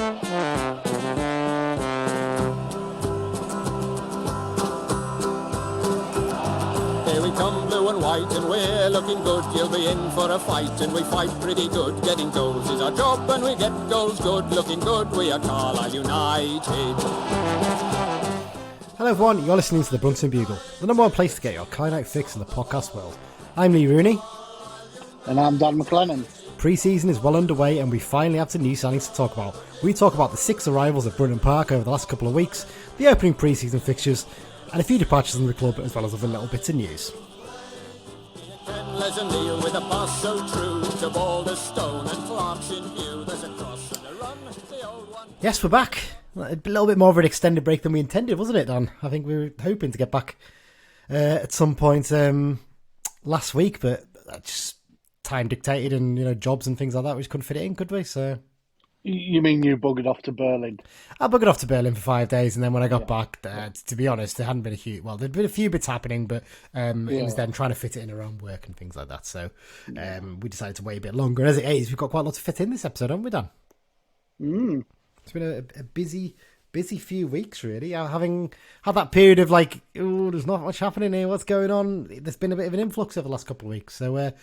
Here we come, blue and white, and we're looking good. You'll be in for a fight, and we fight pretty good. Getting goals is our job, and we get goals good. Looking good, we are Carlisle United. Hello everyone, you're listening to the Brunton Bugle, the number one place to get your Carlisle fix in the podcast world. I'm Lee Rooney. And I'm Dan McLennan. Pre-season is well underway and we finally have some new signings to talk about. We talk about the 6 arrivals at Brunton Park over the last couple of weeks, the opening pre-season fixtures, and a few departures in the club, as well as other little bits of news. Yes, we're back. A little bit more of an extended break than we intended, wasn't it, Dan? I think we were hoping to get back at some point last week, but just time dictated and jobs and things like that. We just couldn't fit it in, could we? So. You mean you buggered off to Berlin? I buggered off to Berlin for 5 days, and then when I got back, to be honest, there hadn't been a huge... Well, there'd been a few bits happening, but it was then trying to fit it in around work and things like that. So we decided to wait a bit longer. And as it is, we've got quite a lot to fit in this episode, haven't we, Dan? It's been a busy few weeks, really. Having had that period of there's not much happening here, what's going on? There's been a bit of an influx over the last couple of weeks. So,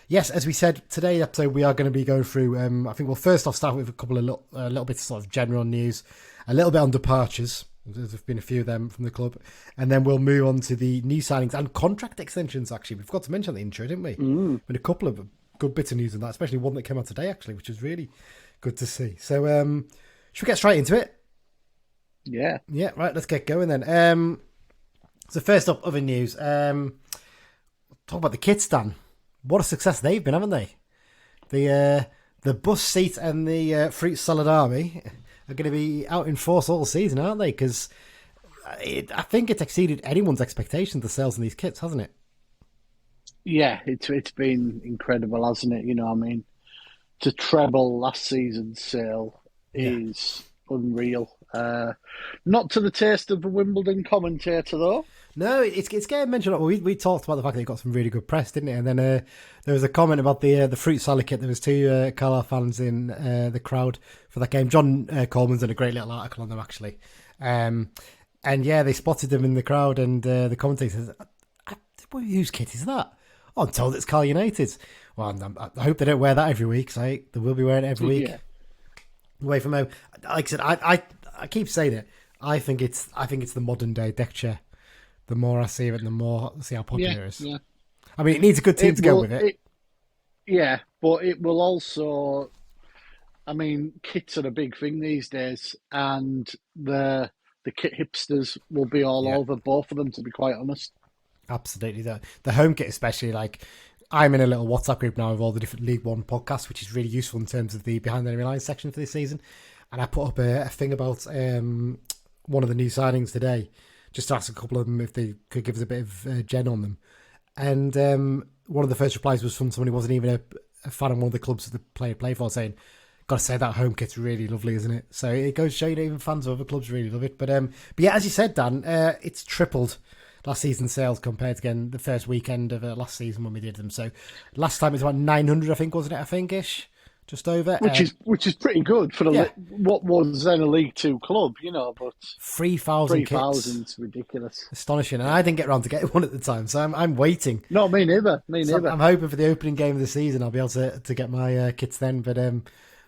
yes, as we said, today's episode, we are going to be going through, I think we'll first off start with a couple of little bits of sort of general news, a little bit on departures. There's been a few of them from the club. And then we'll move on to the new signings and contract extensions, actually. We forgot to mention the intro, didn't we? Been a couple of good bits of news on that, especially one that came out today, actually, which was really good to see. So, should we get straight into it? Yeah. Yeah, right, let's get going then. So first up, other news. Talk about the kits, Dan. What a success they've been, haven't they? The bus seat and the fruit salad army are going to be out in force all season, aren't they? Because I think it's exceeded anyone's expectations, the sales in these kits, hasn't it? Yeah, it's been incredible, hasn't it? To treble last season's sale is unreal. Not to the taste of the Wimbledon commentator, though. No, it's getting mentioned. We talked about the fact that it got some really good press, didn't it? And then there was a comment about the fruit salad kit. There was 2 Carlisle fans in the crowd for that game. John Coleman's done a great little article on them, actually. And yeah, they spotted them in the crowd, and the commentator says, "Whose kit is that?" "Oh, I'm told it's Carl United's." Well, I hope they don't wear that every week, because they will be wearing it every week. Yeah. Away from home. Like I said, I keep saying it. I think it's the modern day deck chair. The more I see of it, the more I see how popular it is. Yeah. I mean, it needs a good team to go with it. Yeah, but it will also. I mean, kits are a big thing these days, and the kit hipsters will be all over both of them. To be quite honest. Absolutely, the home kit, especially. I'm in a little WhatsApp group now of all the different League One podcasts, which is really useful in terms of the behind the enemy lines section for this season. And I put up a thing about one of the new signings today, just to ask a couple of them if they could give us a bit of gen on them. And one of the first replies was from someone who wasn't even a fan of one of the clubs that the player played for, saying, "Got to say that home kit's really lovely, isn't it?" So it goes to show you even fans of other clubs really love it. But yeah, as you said, Dan, it's tripled last season's sales compared to, again, the first weekend of last season when we did them. So last time it was about 900, I think, wasn't it? I think-ish. Just over. Which is pretty good for what was then a League Two club, but 3,000 kits. 3,000's ridiculous. Astonishing. And I didn't get around to get one at the time, so I'm waiting. No, me neither. I'm hoping for the opening game of the season I'll be able to get my kits then. But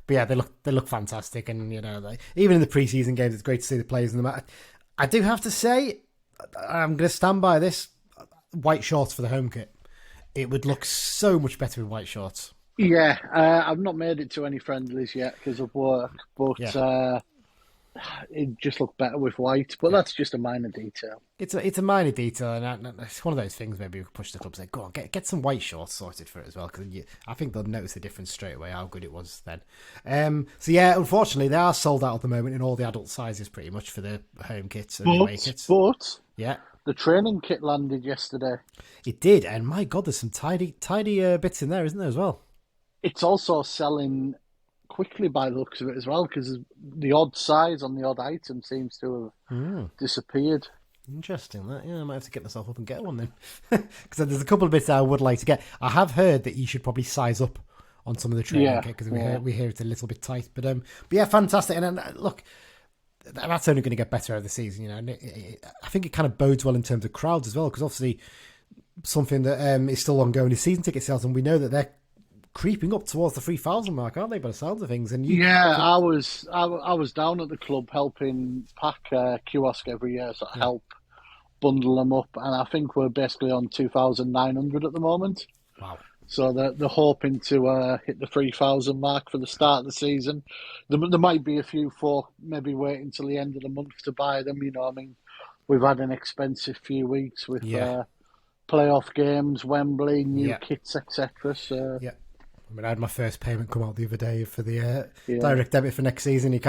yeah, they look fantastic, and even in the pre-season games, it's great to see the players in them. I do have to say, I'm going to stand by this: white shorts for the home kit. It would look so much better in white shorts. Yeah, I've not made it to any friendlies yet because of work, but it just looked better with white. But that's just a minor detail. It's a minor detail, and it's one of those things maybe we could push the club and say, "Go on, get some white shorts sorted for it as well," because I think they'll notice the difference straight away how good it was then. So yeah, unfortunately, they are sold out at the moment in all the adult sizes pretty much for the home kits and away kits. But yeah. The training kit landed yesterday. It did, and my God, there's some tidy bits in there, isn't there, as well? It's also selling quickly by the looks of it as well, because the odd size on the odd item seems to have disappeared. Interesting. That, I might have to get myself up and get one then. Because there's a couple of bits that I would like to get. I have heard that you should probably size up on some of the training kit because we hear it's a little bit tight. But yeah, fantastic. And look, that's only going to get better over the season, you know. And I think it kind of bodes well in terms of crowds as well, because obviously something that is still ongoing is season ticket sales, and we know that they're creeping up towards the 3,000 mark, aren't they? By the sounds of things, I was down at the club helping pack kiosk every year, so I help bundle them up, and I think we're basically on 2,900 at the moment. Wow. So they're hoping to hit the 3,000 mark for the start of the season. There might be a few folk maybe waiting until the end of the month to buy them. You know, I mean, we've had an expensive few weeks with playoff games, Wembley, new kits, etc. So I mean, I had my first payment come out the other day for the direct debit for next season. You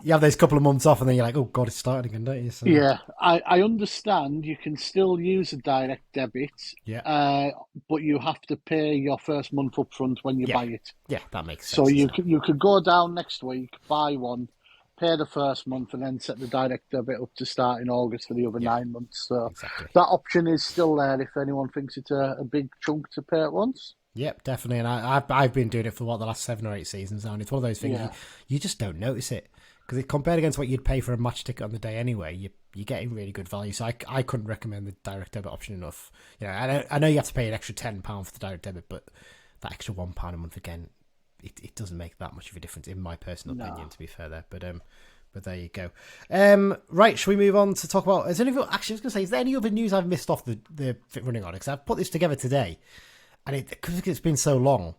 you have those couple of months off, and then you're like, oh God, it's starting again, don't you? So, yeah, I understand you can still use a direct debit, but you have to pay your first month up front when you buy it. Yeah, that makes sense. So you could go down next week, buy one, pay the first month, and then set the direct debit up to start in August for the other 9 months. So that option is still there if anyone thinks it's a big chunk to pay at once. Yep, definitely. And I've been doing it for the last 7 or 8 seasons now, and it's one of those things you just don't notice it, because compared against what you'd pay for a match ticket on the day anyway, you're getting really good value. So I couldn't recommend the direct debit option enough. You know, I know you have to pay an extra £10 for the direct debit, but that extra £1 a month again, it doesn't make that much of a difference in my personal opinion. To be fair, there, but there you go. Right, shall we move on to talk about? Is there any other news I've missed off the fit running on? Because I've put this together today. And because it's been so long,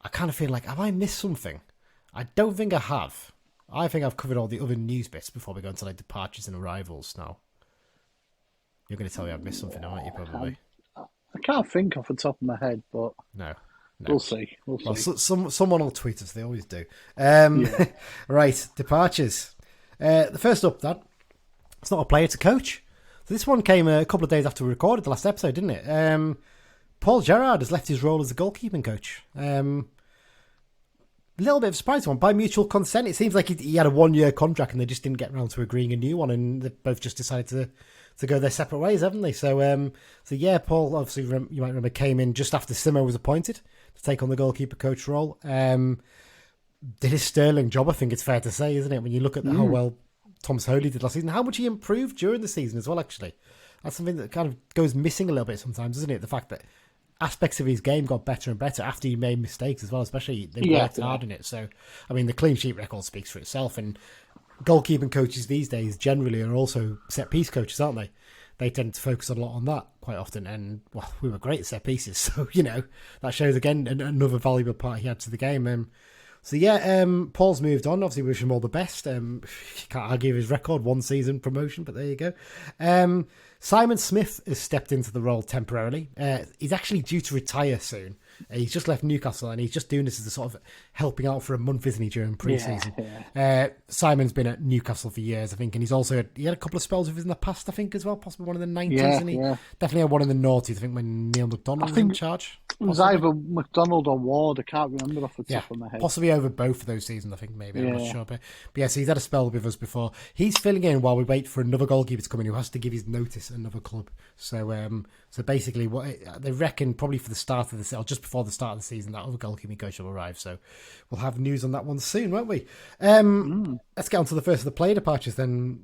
I kind of feel like, have I missed something? I don't think I have. I think I've covered all the other news bits before we go into like departures and arrivals now. You're going to tell me I've missed something, aren't you, probably? I can't think off the top of my head, but no. We'll see. Well, someone will tweet us. They always do. Right, departures. The first up, Dan, it's not a player, it's a coach. So this one came a couple of days after we recorded the last episode, didn't it? Paul Gerrard has left his role as a goalkeeping coach. A little bit of a surprise one. By mutual consent, it seems like he had a 1-year contract and they just didn't get around to agreeing a new one, and they both just decided to go their separate ways, haven't they? So Paul, obviously, you might remember, came in just after Simo was appointed to take on the goalkeeper coach role. Did his sterling job, I think it's fair to say, isn't it? When you look at how well Thomas Holy did last season, how much he improved during the season as well, actually. That's something that kind of goes missing a little bit sometimes, isn't it? The fact that aspects of his game got better and better after he made mistakes as well, especially they worked hard in it. So, I mean, the clean sheet record speaks for itself, and goalkeeping coaches these days generally are also set-piece coaches, aren't they? They tend to focus a lot on that quite often, and, well, we were great at set-pieces, so, you know, that shows, again, another valuable part he had to the game. Paul's moved on. Obviously, wish him all the best. You can't argue his record, 1 season promotion, but there you go. Simon Smith has stepped into the role temporarily. He's actually due to retire soon. He's just left Newcastle, and he's just doing this as a sort of helping out for a month, isn't he, during pre-season? Simon's been at Newcastle for years, I think, and he had a couple of spells with us in the past, I think, as well, possibly one in the 90s, and he definitely had one in the noughties, I think, when Neil McDonald was in charge. It was either McDonald or Ward, I can't remember off the top of my head. Possibly over both of those seasons, I think, maybe, I'm not sure. But so he's had a spell with us before. He's filling in while we wait for another goalkeeper to come in who has to give his notice at another club. So basically, what they reckon probably for the start of the season, or just before the start of the season, that other goalkeeping coach will arrive. So we'll have news on that one soon, won't we? Let's get on to the first of the player departures then.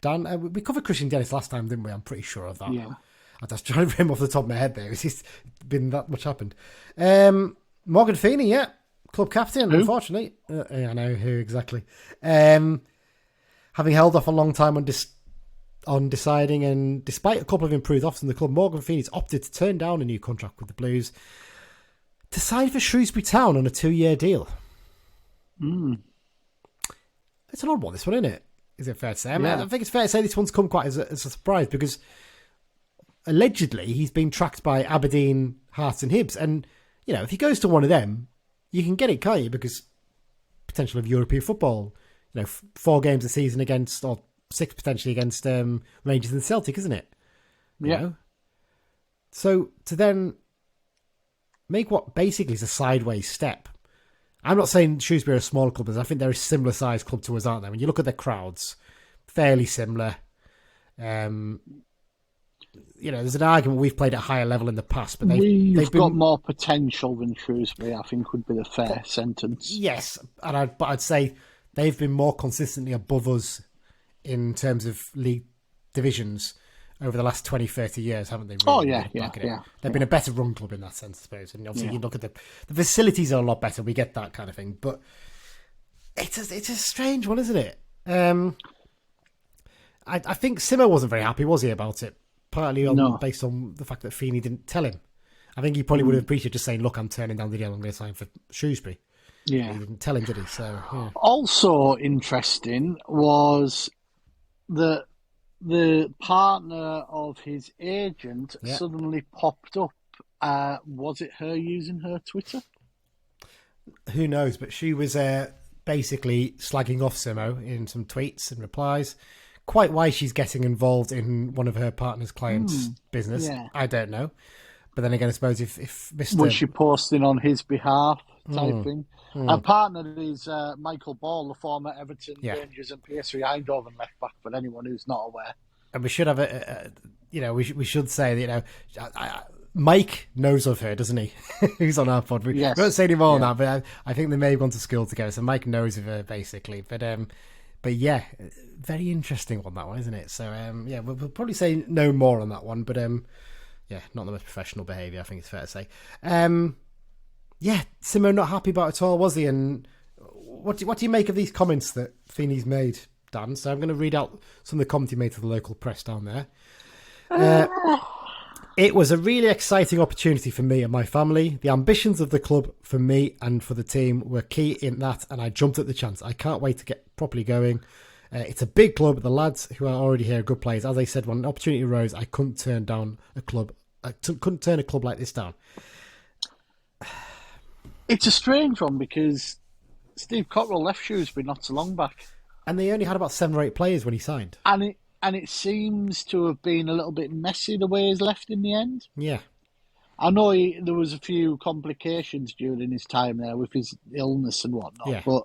Dan, we covered Christian Dennis last time, didn't we? I'm pretty sure of that. Yeah. I was trying to remember off the top of my head there. It's just been that much happened. Morgan Feeney, club captain, unfortunately. I know who exactly. Having held off a long time on deciding, and despite a couple of improved offers in the club, Morgan Feeney's opted to turn down a new contract with the Blues to sign for Shrewsbury Town on a 2-year deal. It's an odd one, this one, isn't it? Is it fair to say? I mean, I think it's fair to say this one's come quite as a surprise, because allegedly he's been tracked by Aberdeen, Hearts and Hibs, and, you know, if he goes to one of them, you can get it, can't you? Because potential of European football, you know, 4 games a season against, or 6 potentially against Rangers and Celtic, isn't it? You know? So to then make what basically is a sideways step. I'm not saying Shrewsbury are a smaller club, but I think they're a similar size club to us, aren't they? When you look at their crowds, fairly similar. there's an argument we've played at a higher level in the past, but they've got more potential than Shrewsbury, I think would be the fair sentence. Yes, but I'd say they've been more consistently above us in terms of league divisions over the last 20, 30 years, haven't they? Really? They've been a better run club in that sense, I suppose. And obviously you look at the facilities are a lot better. We get that kind of thing. But it's a strange one, isn't it? I think Simo wasn't very happy, was he, about it? Partly based on the fact that Feeney didn't tell him. I think he probably would have appreciated just saying, look, I'm turning down the deal, I'm going to sign for Shrewsbury. Yeah. He didn't tell him, did he? So, yeah. Also interesting was that the partner of his agent suddenly popped up. Was it her using her Twitter? Who knows? But she was basically slagging off Simo in some tweets and replies. Quite why she's getting involved in one of her partner's clients' business, I don't know. But then again, I suppose if Mr. Was she posting on his behalf type thing? Her partner is Michael Ball, the former Everton, Rangers and PSV Eindhoven left back, for anyone who's not aware. And we should have we should say that, Mike knows of her, doesn't he? Who's on our pod. We won't say any more on that, but I think they may have gone to school together, so Mike knows of her, basically. But yeah, very interesting one, that one, isn't it? So, we'll probably say no more on that one, but not the most professional behaviour, I think it's fair to say. Simo not happy about it at all, was he? And what do you make of these comments that Feeney's made, Dan? So I'm going to read out some of the comments he made to the local press down there. It was a really exciting opportunity for me and my family. The ambitions of the club for me and for the team were key in that, and I jumped at the chance. I can't wait to get properly going. It's a big club. The lads who are already here are good players. As I said, when an opportunity arose, I couldn't turn down a club. I couldn't turn a club like this down. It's a strange one because Steve Cotterill left Shrewsbury not so long back, and they only had about 7 or 8 players when he signed. And it seems to have been a little bit messy the way he's left in the end. Yeah. I know there was a few complications during his time there with his illness and whatnot, but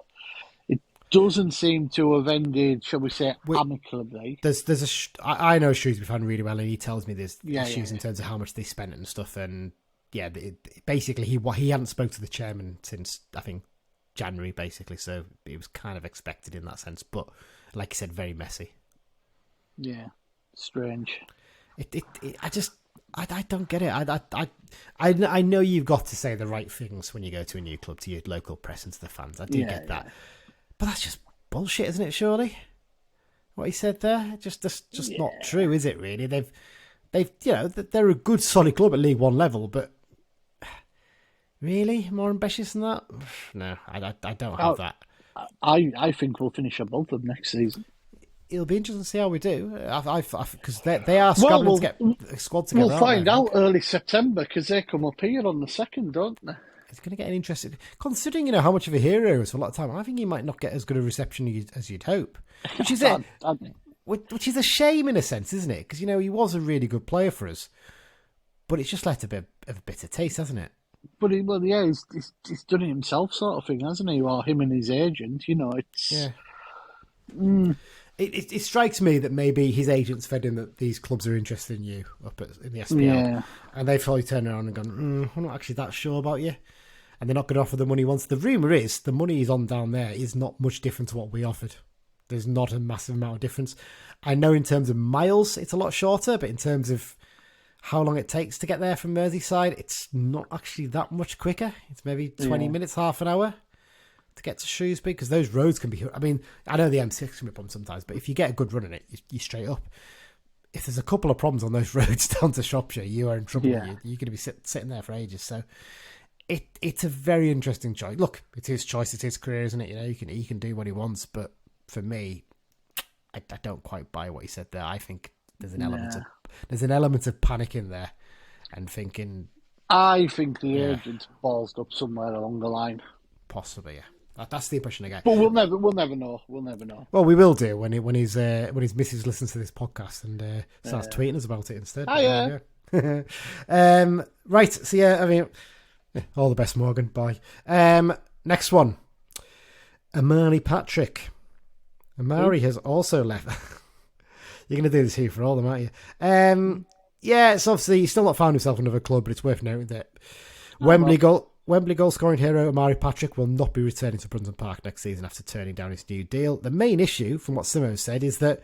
it doesn't seem to have ended, shall we say, amicably. I know a Shrewsbury fan really well, and he tells me there's issues in terms of how much they spent and stuff. And basically he hadn't spoke to the chairman since, I think, January, basically. So it was kind of expected in that sense. But like you said, very messy. Yeah, strange. I don't get it. I know you've got to say the right things when you go to a new club, to your local press and to the fans. I do get that, but that's just bullshit, isn't it? Surely, what he said there, just not true, is it? Really, they've they're a good solid club at League One level, but really more ambitious than that? No, I don't have that. I think we'll finish above them next season. It'll be interesting to see how we do, because they are scrambling to get a squad together. We'll find out early September because they come up here on the 2nd, don't they? It's going to get an interesting, considering how much of a hero he is for a lot of time. I think he might not get as good a reception as you'd hope, which is which is a shame in a sense, isn't it? Because he was a really good player for us, but it's just left a bit of a bitter taste, hasn't it? But he's done it himself, sort of thing, hasn't he? Or him and his agent, it's It strikes me that maybe his agents fed in that these clubs are interested in you in the SPL, and they've probably turned around and gone, I'm not actually that sure about you, and they're not going to offer the money he wants. The rumour is the money he's on down there is not much different to what we offered. There's not a massive amount of difference. I know in terms of miles it's a lot shorter, but in terms of how long it takes to get there from Merseyside, it's not actually that much quicker. It's maybe 20 minutes, half an hour to get to Shrewsbury, because those roads can be... I mean, I know the M6 can be a problem sometimes, but if you get a good run in it, you're straight up. If there's a couple of problems on those roads down to Shropshire, you are in trouble. You're going to be sitting there for ages. So it's a very interesting choice. Look, it's his choice, it's his career, isn't it? He can do what he wants, but for me, I don't quite buy what he said there. I think there's an element of panic in there and thinking... I think the agent ballsed up somewhere along the line. Possibly, yeah. That's the impression I get. But we'll never know. We'll never know. Well, we will do when his missus listens to this podcast and starts tweeting us about it instead. Right. So all the best, Morgan. Bye. Next one, Amari Patrick. Amari has also left. You're going to do this here for all of them, aren't you? Yeah, it's obviously he's still not found himself another club, but it's worth noting that Wembley goal scoring hero Amari Patrick will not be returning to Brunton Park next season after turning down his new deal. The main issue, from what Simo said, is that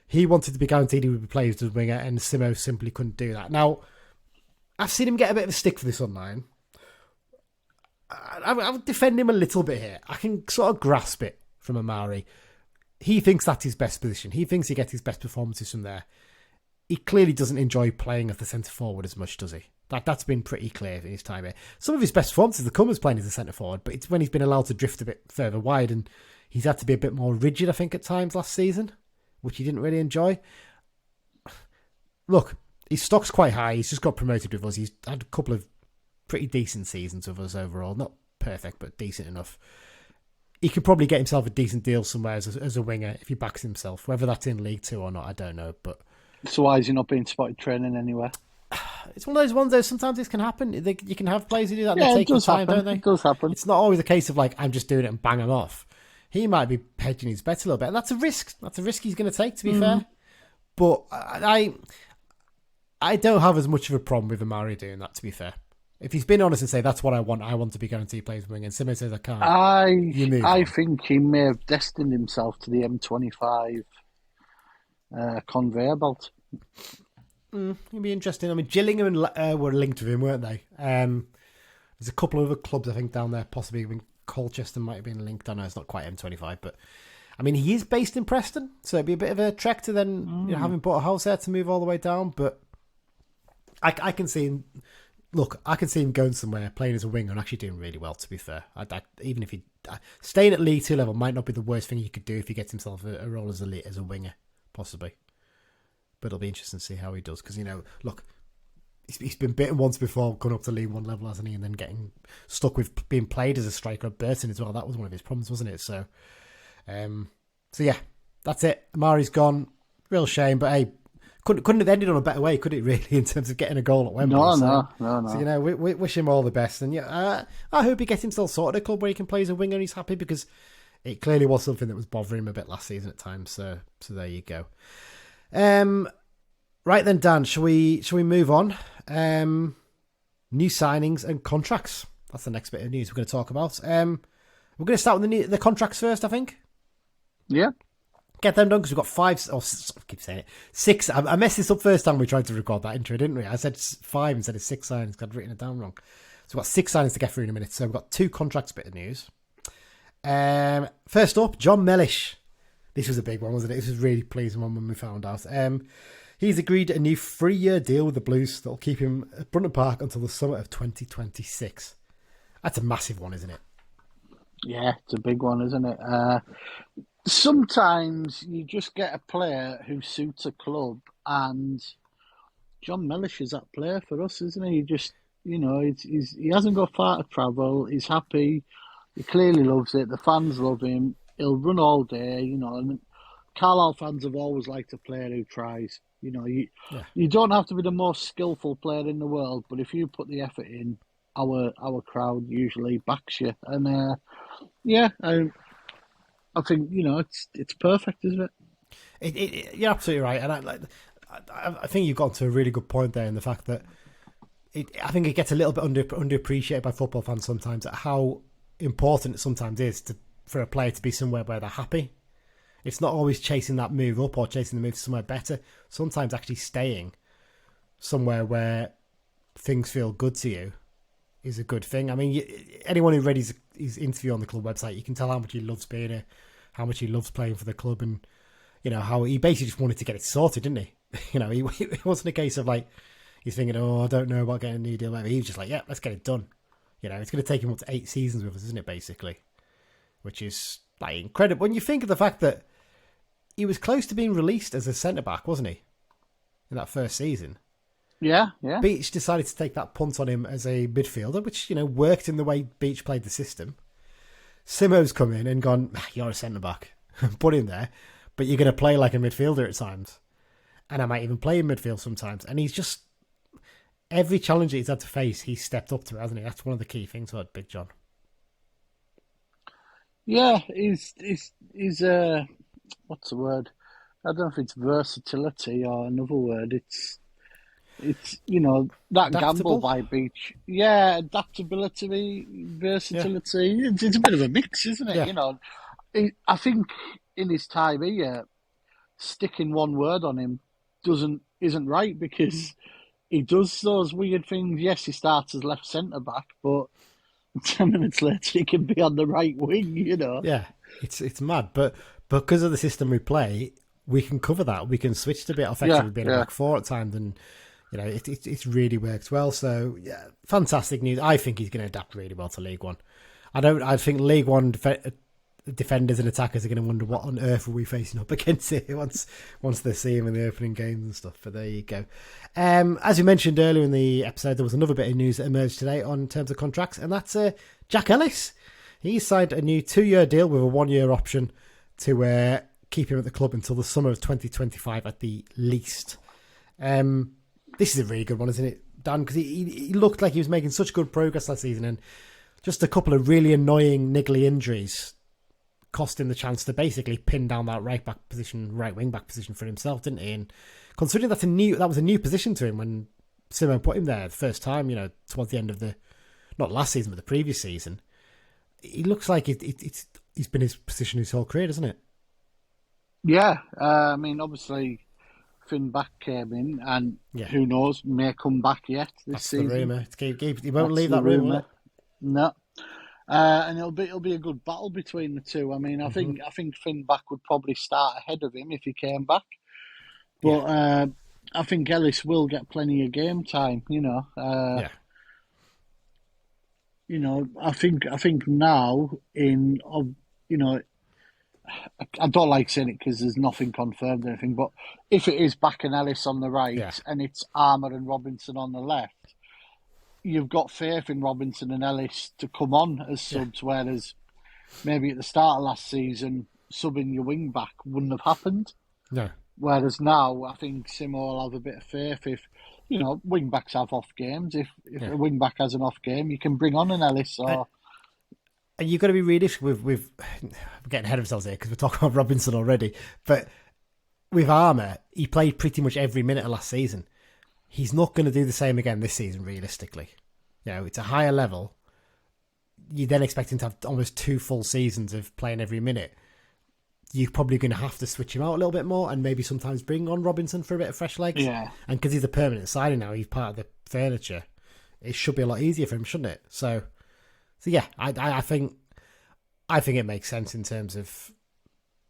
he wanted to be guaranteed he would be played as a winger, and Simo simply couldn't do that. Now, I've seen him get a bit of a stick for this online. I would defend him a little bit here. I can sort of grasp it from Amari. He thinks that's his best position. He thinks he gets his best performances from there. He clearly doesn't enjoy playing at the centre forward as much, does he? That's been pretty clear in his time here. Some of his best performances have come as playing as a centre forward, but it's when he's been allowed to drift a bit further wide, and he's had to be a bit more rigid, I think, at times last season, which he didn't really enjoy. Look, his stock's quite high. He's just got promoted with us. He's had a couple of pretty decent seasons with us overall. Not perfect, but decent enough. He could probably get himself a decent deal somewhere as a winger if he backs himself. Whether that's in League Two or not, I don't know, but... So why is he not being spotted training anywhere? It's one of those ones though, sometimes this can happen. You can have players who do that and Yeah, they it take their does time, happen. don't they? It does happen. It's not always a case of like, I'm just doing it and bang him off. He might be hedging his bet a little bit, and that's a risk. That's a risk he's going to take, to be fair. But I don't have as much of a problem with Amari doing that, to be fair. If he's been honest and say, that's what I want to be guaranteed players wing, and Simo says I can't, I think he may have destined himself to the M25 conveyor belt. It'd be interesting. I mean, Gillingham were linked with him, weren't they? There's a couple of other clubs, I think, down there, possibly even Colchester might have been linked. I know it's not quite M25, but I mean, he is based in Preston, so it'd be a bit of a trek to then having bought a house there to move all the way down. But I can see him. Look, I can see him going somewhere, playing as a winger, and actually doing really well. To be fair, even if he staying at League Two level might not be the worst thing he could do if he gets himself a role as a winger, possibly. But it'll be interesting to see how he does, because look, he's been bitten once before, going up to League One level, hasn't he? And then getting stuck with being played as a striker at Burton as well. That was one of his problems, wasn't it? So yeah, that's it. Amari's gone. Real shame, but hey, couldn't have ended on a better way, could it? Really, in terms of getting a goal at Wembley. No. So we wish him all the best, and I hope he gets himself sorted at a club where he can play as a winger and he's happy, because it clearly was something that was bothering him a bit last season at times. So there you go. Right then, Dan, shall we move on? New signings and contracts. That's the next bit of news we're going to talk about. We're going to start with the contracts first, I think. Yeah. Get them done, because we've got I keep saying it, 6. I messed this up first time we tried to record that intro, didn't we? I said 5 instead of 6 signings, because I'd written it down wrong. So we've got 6 signings to get through in a minute. So we've got 2 contracts bit of news. First up, John Mellish. This was a big one, wasn't it? This was a really pleasing one when we found out. He's agreed a new 3-year deal with the Blues that'll keep him at Brunton Park until the summer of 2026. That's a massive one, isn't it? Yeah, it's a big one, isn't it? Sometimes you just get a player who suits a club, and John Mellish is that player for us, isn't he? He just, he hasn't got far to travel. He's happy. He clearly loves it. The fans love him. He'll run all day, and Carlisle fans have always liked a player who tries. You don't have to be the most skillful player in the world, but if you put the effort in, our crowd usually backs you. And I think it's perfect, isn't it? You're absolutely right, and I think you've got to a really good point there in the fact that I think it gets a little bit underappreciated by football fans sometimes at how important it sometimes is for a player to be somewhere where they're happy. It's not always chasing that move up or chasing the move to somewhere better. Sometimes actually staying somewhere where things feel good to you is a good thing. I mean, anyone who read his interview on the club website, you can tell how much he loves being here, how much he loves playing for the club, and how he basically just wanted to get it sorted, didn't he? It wasn't a case of like he's thinking, I don't know about getting a new deal. He was just like, yeah, let's get it done. It's going to take him up to 8 seasons with us, isn't it? Basically, which is like incredible when you think of the fact that he was close to being released as a centre back, wasn't he? In that first season. Yeah. Beach decided to take that punt on him as a midfielder, which, worked in the way Beach played the system. Simo's come in and gone, you're a centre-back. Put him there, but you're going to play like a midfielder at times. And I might even play in midfield sometimes. And he's just, every challenge that he's had to face, he's stepped up to it, hasn't he? That's one of the key things about Big John. Yeah, he's what's the word? I don't know if it's versatility or another word. It's, that Adaptable? gamble by Beach. Yeah, adaptability, versatility. It's a bit of a mix, isn't it? Yeah. I think in his time here, sticking one word on him isn't right, because he does those weird things. Yes, he starts as left centre back, but 10 minutes later he can be on the right wing. Yeah, it's mad, but because of the system we play, we can cover that. We can switch to a bit effectively being a back four at times, and it's really worked well. So yeah, fantastic news. I think he's going to adapt really well to League One. I think League One defenders and attackers are going to wonder what on earth are we facing up against here once they see him in the opening games and stuff. But there you go. As you mentioned earlier in the episode, there was another bit of news that emerged today on terms of contracts, and that's Jack Ellis. He signed a new 2-year deal with a 1-year option to keep him at the club until the summer of 2025 at the least. This is a really good one, isn't it, Dan? Because he looked like he was making such good progress last season, and just a couple of really annoying, niggly injuries cost him the chance to basically pin down that right wing back position for himself, didn't he? And considering that was a new position to him when Simon put him there the first time, towards the end of not last season, but the previous season, he looks like he's been his position his whole career, doesn't it? Yeah, obviously Finn Back came in, and who knows, may come back yet this season. That's the rumour. He won't leave that rumour. No. And it'll be a good battle between the two. I think Finn Back would probably start ahead of him if he came back, but I think Ellis will get plenty of game time. I think now I don't like saying it because there's nothing confirmed or anything, but if it is Back and Ellis on the right and it's Armour and Robinson on the left, you've got faith in Robinson and Ellis to come on as subs, whereas maybe at the start of last season, subbing your wing back wouldn't have happened. No. Whereas now, I think Simo will have a bit of faith. If wing backs have off games, if a wing back has an off game, you can bring on an Ellis or. And you've got to be realistic with we're getting ahead of ourselves here because we're talking about Robinson already. But with Armour, he played pretty much every minute of last season. He's not going to do the same again this season, realistically. It's a higher level. You then expect him to have almost 2 full seasons of playing every minute. You're probably going to have to switch him out a little bit more and maybe sometimes bring on Robinson for a bit of fresh legs. Yeah. And because he's a permanent signing now, he's part of the furniture, it should be a lot easier for him, shouldn't it? So yeah, I think it makes sense in terms of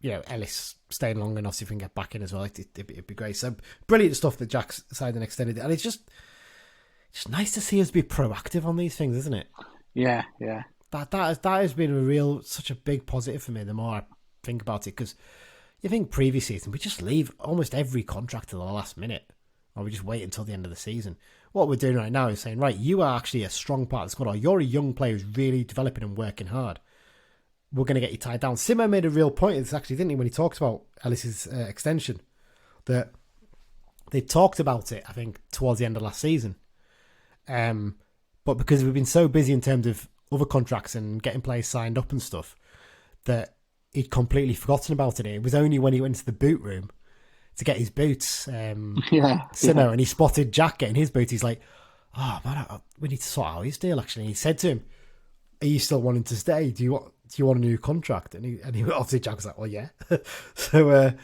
Ellis staying long enough so if we can get back in as well. It'd be great. So brilliant stuff that Jack's signed and extended, and it's just nice to see us be proactive on these things, isn't it? Yeah. That has been such a big positive for me. The more I think about it, because you think previous season we just leave almost every contract to the last minute, or we just wait until the end of the season. What we're doing right now is saying, right, you are actually a strong part of the squad, or you're a young player who's really developing and working hard. We're going to get you tied down. Simo made a real point of this, actually, didn't he, when he talked about Ellis's extension, that they talked about it, I think, towards the end of last season. But because we've been so busy in terms of other contracts and getting players signed up and stuff, that he'd completely forgotten about it. It was only when he went to the boot room to get his boots, Simo, and he spotted Jack getting his boots. He's like, "Oh man, we need to sort out his deal." Actually, and he said to him, "Are you still wanting to stay? Do you want a new contract?" And he obviously Jack was like, "Well, yeah." So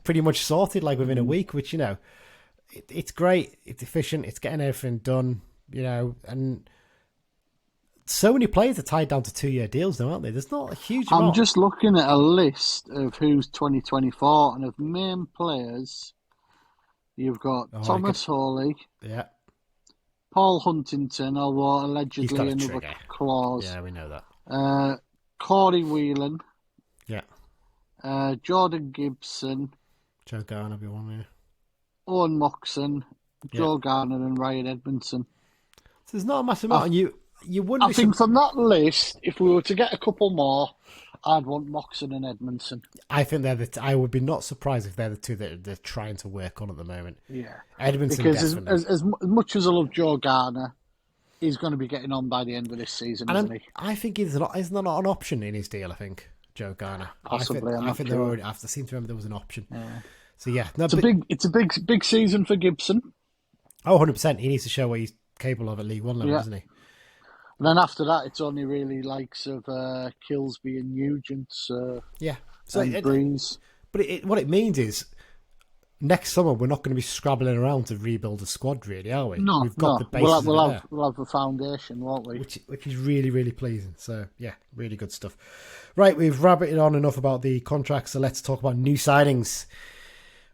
pretty much sorted like within a week, which it's great. It's efficient. It's getting everything done. And so many players are tied down to 2-year deals now, aren't they? There's not a huge amount. I'm just looking at a list of who's 2024, and of main players, you've got Thomas Hawley, Paul Huntington, although allegedly another clause. Yeah, we know that. Corey Whelan. Yeah. Jordan Gibson. Joe Garner, be one, yeah. Owen Moxon, Joe Garner, and Ryan Edmondson. So there's not a massive amount, and you wouldn't. I think from that list, if we were to get a couple more, I'd want Moxon and Edmondson. I think I would be not surprised if they're the two that they're trying to work on at the moment. Yeah, Edmondson because definitely. as much as I love Joe Garner, he's going to be getting on by the end of this season, isn't he? I think isn't that not an option in his deal. I think Joe Garner. Possibly. I think they're already. I seem to remember there was an option. Yeah. So yeah, no, it's a big season for Gibson. Oh, 100%. He needs to show what he's capable of at League One level, doesn't he? And then after that, it's only really likes of Kilsby and Nugent Yeah. and Breeze. But what it means is next summer we're not going to be scrabbling around to rebuild a squad, really, are we? No, We've got the basis we'll have a foundation, won't we? Which is really, really pleasing. So, yeah, really good stuff. Right, we've rabbited on enough about the contracts, so let's talk about new signings.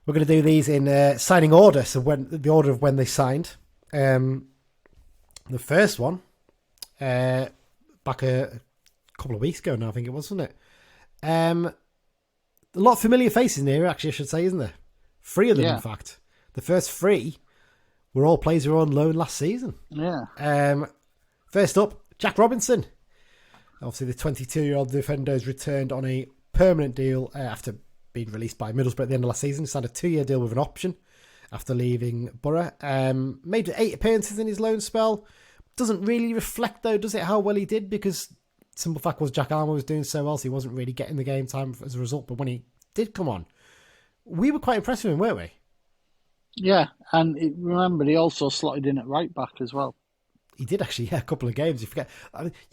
We're going to do these in signing order, so the order of when they signed. The first one, back a couple of weeks ago now, I think it was, wasn't it? A lot of familiar faces in here, actually, I should say, isn't there? 3 of them, in fact. The first 3 were all players who were on loan last season. Yeah. First up, Jack Robinson. Obviously, the 22-year-old defender has returned on a permanent deal after being released by Middlesbrough at the end of last season. He signed a 2-year deal with an option after leaving Borough. Made 8 appearances in his loan spell. Doesn't really reflect, though, does it, how well he did? Because simple fact was Jack Armour was doing so well, so he wasn't really getting the game time as a result. But when he did come on, we were quite impressed with him, weren't we? Yeah, and remember, he also slotted in at right back as well. He did actually, a couple of games. You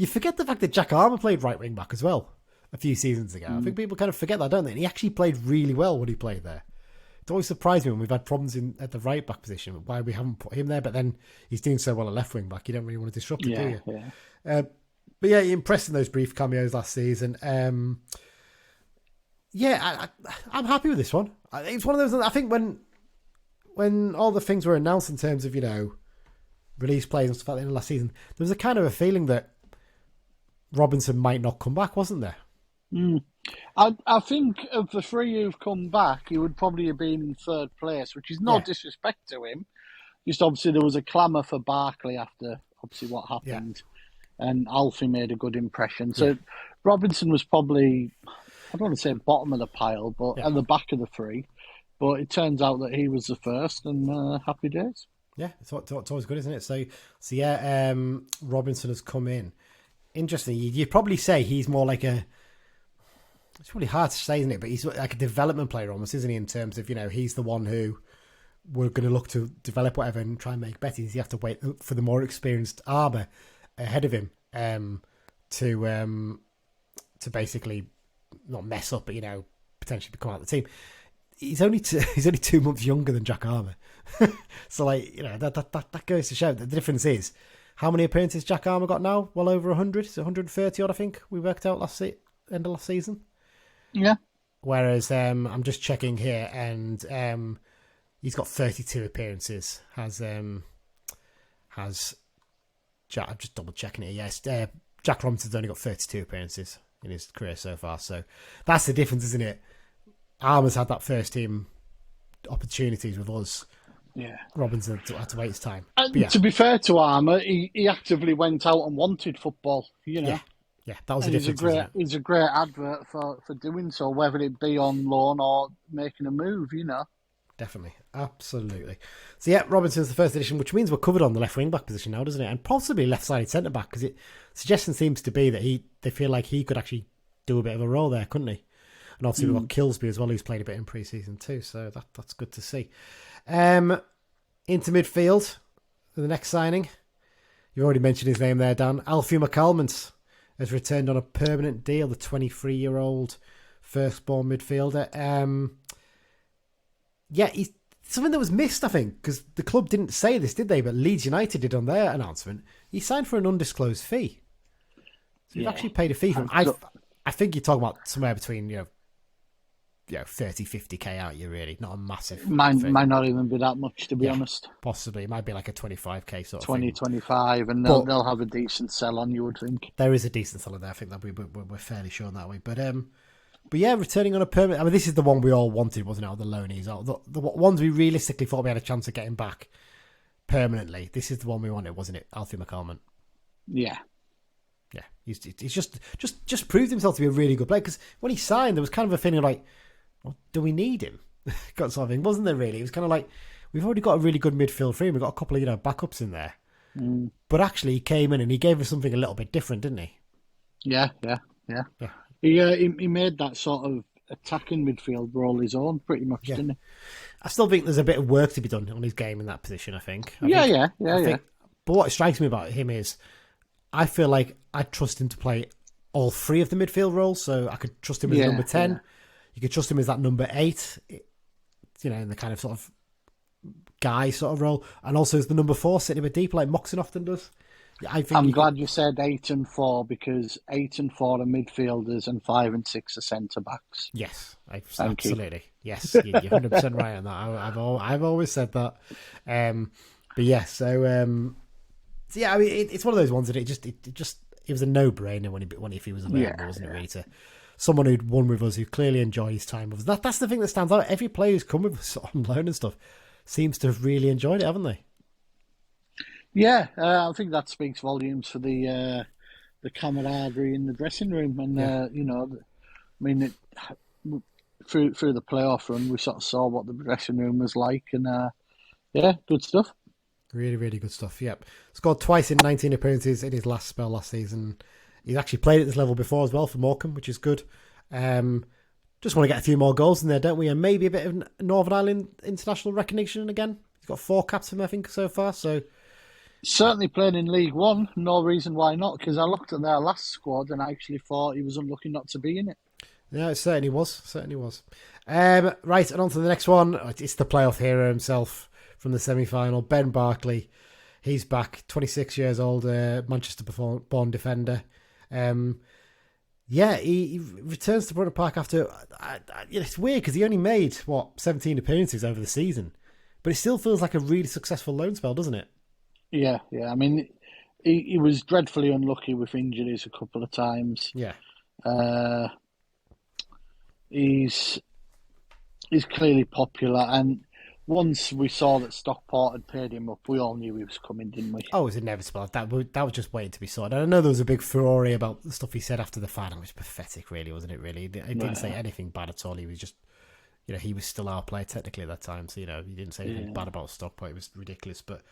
forget the fact that Jack Armour played right wing back as well a few seasons ago. I think people kind of forget that, don't they? And he actually played really well when he played there. It always surprised me when we've had problems at the right back position, why we haven't put him there. But then he's doing so well at left wing back, you don't really want to disrupt it, do you? Yeah. But yeah, he impressed in those brief cameos last season. I'm happy with this one. It's one of those. I think when all the things were announced in terms of release players and stuff at the end of last season, there was a kind of a feeling that Robinson might not come back, wasn't there? I think of the 3 who've come back, he would probably have been in 3rd place, which is no disrespect to him. Just obviously there was a clamour for Barkley after obviously what happened, and Alfie made a good impression. So Robinson was probably, I don't want to say bottom of the pile, but at the back of the 3. But it turns out that he was the first, and happy days. Yeah, it's always good, isn't it? So Robinson has come in. Interesting. You'd probably say he's more like it's really hard to say, isn't it? But he's like a development player almost, isn't he? In terms of, he's the one who we're going to look to develop whatever and try and make better. You have to wait for the more experienced Armour ahead of him to basically not mess up, but potentially come out of the team. He's only 2 months younger than Jack Armour. So that goes to show that the difference is how many appearances Jack Armour got now? Well over 100. It's 130 odd, I think we worked out end of last season. Yeah. Whereas I'm just checking here, and he's got 32 appearances. I'm just double checking it. Yes, Jack Robinson's only got 32 appearances in his career so far. So that's the difference, isn't it? Armour's had that first team opportunities with us. Yeah, Robinson had to wait his time. To be fair to Armour, he actively went out and wanted football. Yeah, that was the difference. He's a great advert for doing so, whether it be on loan or making a move. Definitely, absolutely. So Robinson's the first edition, which means we're covered on the left wing back position now, doesn't it? And possibly left-sided centre back, because suggestion seems to be that they feel like he could actually do a bit of a role there, couldn't he? And obviously we've got Kilsby as well, who's played a bit in pre-season too, so that's good to see. Into midfield, the next signing, you already mentioned his name there, Dan. Alfie McCalmont has returned on a permanent deal, the 23-year-old firstborn midfielder. He's something that was missed, I think, because the club didn't say this, did they? But Leeds United did on their announcement. He signed for an undisclosed fee. So you've actually paid a fee for him. I think you're talking about somewhere between 30, 50k out you really, not a massive might not even be that much, to be honest. Possibly. It might be like a 25k sort of 20, thing. 25, and they'll have a decent sell on, you would think. There is a decent seller there, I think that we're fairly sure that way. But returning on a permit, I mean, this is the one we all wanted, wasn't it? The loanees, the ones we realistically thought we had a chance of getting back permanently. This is the one we wanted, wasn't it? Alfie McCalmont. Yeah. Yeah, he's just proved himself to be a really good player, because when he signed, there was kind of a feeling like, well, do we need him? Got something, wasn't there? Really, it was kind of like we've already got a really good midfield free. We've got a couple of backups in there, but actually he came in and he gave us something a little bit different, didn't he? Yeah. He made that sort of attacking midfield role his own, pretty much, didn't he? I still think there's a bit of work to be done on his game in that position, I think. Yeah. But what strikes me about him is I feel like I trust him to play all three of the midfield roles. So I could trust him as number 10. Yeah. You could trust him as that number 8, in the kind of sort of guy sort of role. And also as the number 4, sitting a bit deep like Moxon often does. I'm glad you said 8 and 4 because 8 and 4 are midfielders and 5 and 6 are centre backs. Yes, absolutely. Yes, you're 100% right on that. I've always said that. But yeah, so yeah, I mean, it's one of those ones that it was a no-brainer if he was available, wasn't it? Really, to someone who'd won with us, who clearly enjoyed his time with us. That's the thing that stands out. Every player who's come with us on loan and stuff seems to have really enjoyed it, haven't they? Yeah, I think that speaks volumes for the camaraderie in the dressing room, and through the playoff run, we sort of saw what the dressing room was like, and good stuff. Really, really good stuff. Yep, scored twice in 19 appearances in his last spell last season. He's actually played at this level before as well for Morecambe, which is good. Just want to get a few more goals in there, don't we? And maybe a bit of Northern Ireland international recognition again. He's got 4 caps for him, I think, so far. So. Certainly playing in League One, no reason why not, because I looked at their last squad and I actually thought he was unlucky not to be in it. Yeah, it certainly was. Right, and on to the next one. It's the playoff hero himself from the semi-final, Ben Barclay. He's back, 26 years old, Manchester-born defender. He returns to Brunton Park after... it's weird because he only made, 17 appearances over the season, but it still feels like a really successful loan spell, doesn't it? Yeah. I mean, he was dreadfully unlucky with injuries a couple of times. Yeah. He's clearly popular, and once we saw that Stockport had paid him up, we all knew he was coming, didn't we? Oh, it was inevitable. That was just waiting to be sorted. I know there was a big furore about the stuff he said after the final, which was pathetic, really, wasn't it? Really, he didn't say anything bad at all. He was just, he was still our player technically at that time, so he didn't say anything bad about Stockport. It was ridiculous, but.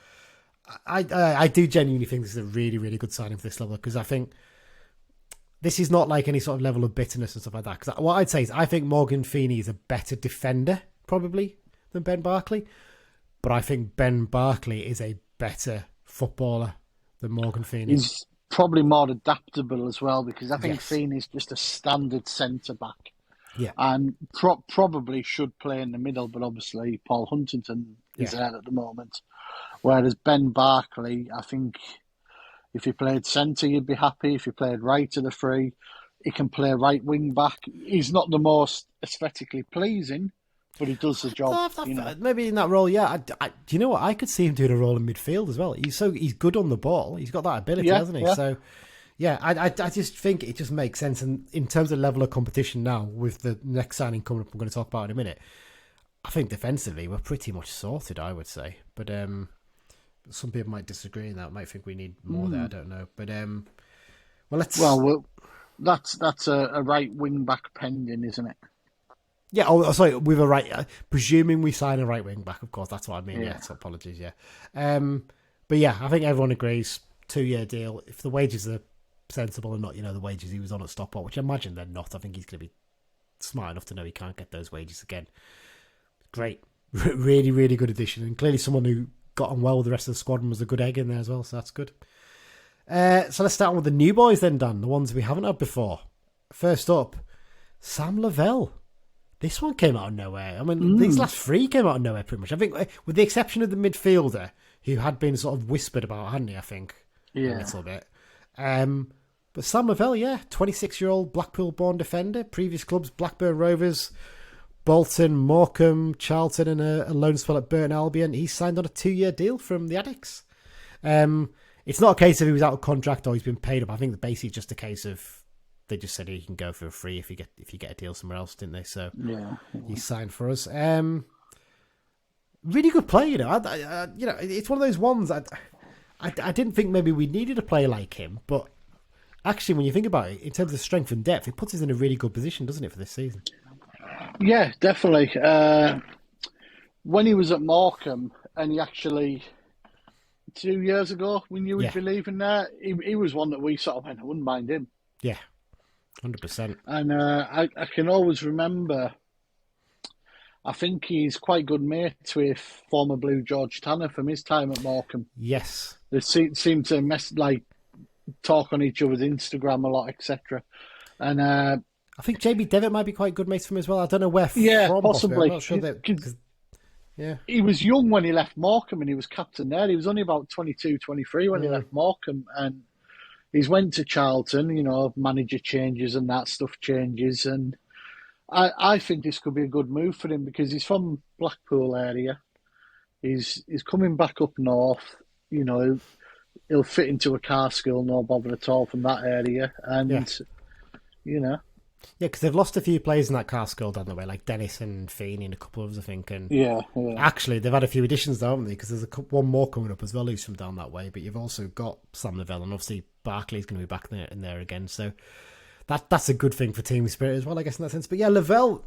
I do genuinely think this is a really, really good signing for this level, because I think this is not like any sort of level of bitterness and stuff like that. Because what I'd say is I think Morgan Feeney is a better defender, probably, than Ben Barclay. But I think Ben Barclay is a better footballer than Morgan Feeney. He's probably more adaptable as well, because I think Feeney's just a standard centre-back. Yeah. And probably should play in the middle, but obviously Paul Huntington is there at the moment. Whereas Ben Barclay, I think if he played centre, you'd be happy. If he played right of the free, he can play right wing back. He's not the most aesthetically pleasing, but he does the job. Maybe in that role, yeah. Do you know what? I could see him doing a role in midfield as well. He's good on the ball. He's got that ability, hasn't he? Yeah. So, yeah, I just think it just makes sense. And in terms of level of competition now, with the next signing coming up, we're going to talk about in a minute, I think defensively we're pretty much sorted, I would say. But some people might disagree in that. Might think we need more there. I don't know. But let's. Well, that's a right wing back pending, isn't it? Yeah. Oh, sorry. With a right, presuming we sign a right wing back, of course. That's what I mean. Yeah. So apologies. Yeah. But yeah, I think everyone agrees. 2-year deal. If the wages are sensible and not, the wages he was on at Stockport, which I imagine they're not. I think he's going to be smart enough to know he can't get those wages again. Great. Really, really good addition, and clearly someone who got on well with the rest of the squad and was a good egg in there as well, so that's good. So let's start with the new boys then, Dan, the ones we haven't had before. First up, Sam Lavelle. This one came out of nowhere. I mean, these last 3 came out of nowhere pretty much. I think with the exception of the midfielder, who had been sort of whispered about, hadn't he, I think? Yeah. A little bit. But Sam Lavelle, 26-year-old Blackpool-born defender, previous clubs, Blackburn Rovers, Bolton, Morecambe, Charlton, and a loan spell at Burton Albion. He signed on a 2-year deal from the Addicts. It's not a case of he was out of contract or he's been paid up. I think basically just a case of they just said he can go for free if you get a deal somewhere else, didn't they? So he signed for us. Really good player, it's one of those ones I didn't think maybe we needed a player like him, but actually when you think about it, in terms of strength and depth, it puts us in a really good position, doesn't it, for this season? Yeah, definitely. When he was at Morecambe, and he actually 2 years ago we knew he'd be leaving there, he was one that we sort of went, I wouldn't mind him. Yeah. 100%. And I can always remember, I think he's quite good mates with former Blue George Tanner from his time at Morecambe. Yes. They seem to talk on each other's Instagram a lot, etc. And I think JB Devitt might be quite good mates from as well. I don't know where from. Possibly. I'm not sure that. Yeah. He was young when he left Morecambe and he was captain there. He was only about 22, 23 when he left Morecambe, and he's went to Charlton, manager changes and that stuff changes. And I think this could be a good move for him because he's from Blackpool area. He's coming back up north. He'll fit into a car school, no bother at all from that area. And, Yeah, because they've lost a few players in that car school down the way, like Dennis and Feeney and a couple of others, I think. And actually, they've had a few additions, though, haven't they? Because there's one more coming up as well who's from down that way. But you've also got Sam Lavelle, and obviously Barkley's going to be back in there again. So that's a good thing for team spirit as well, I guess, in that sense. But yeah, Lavelle,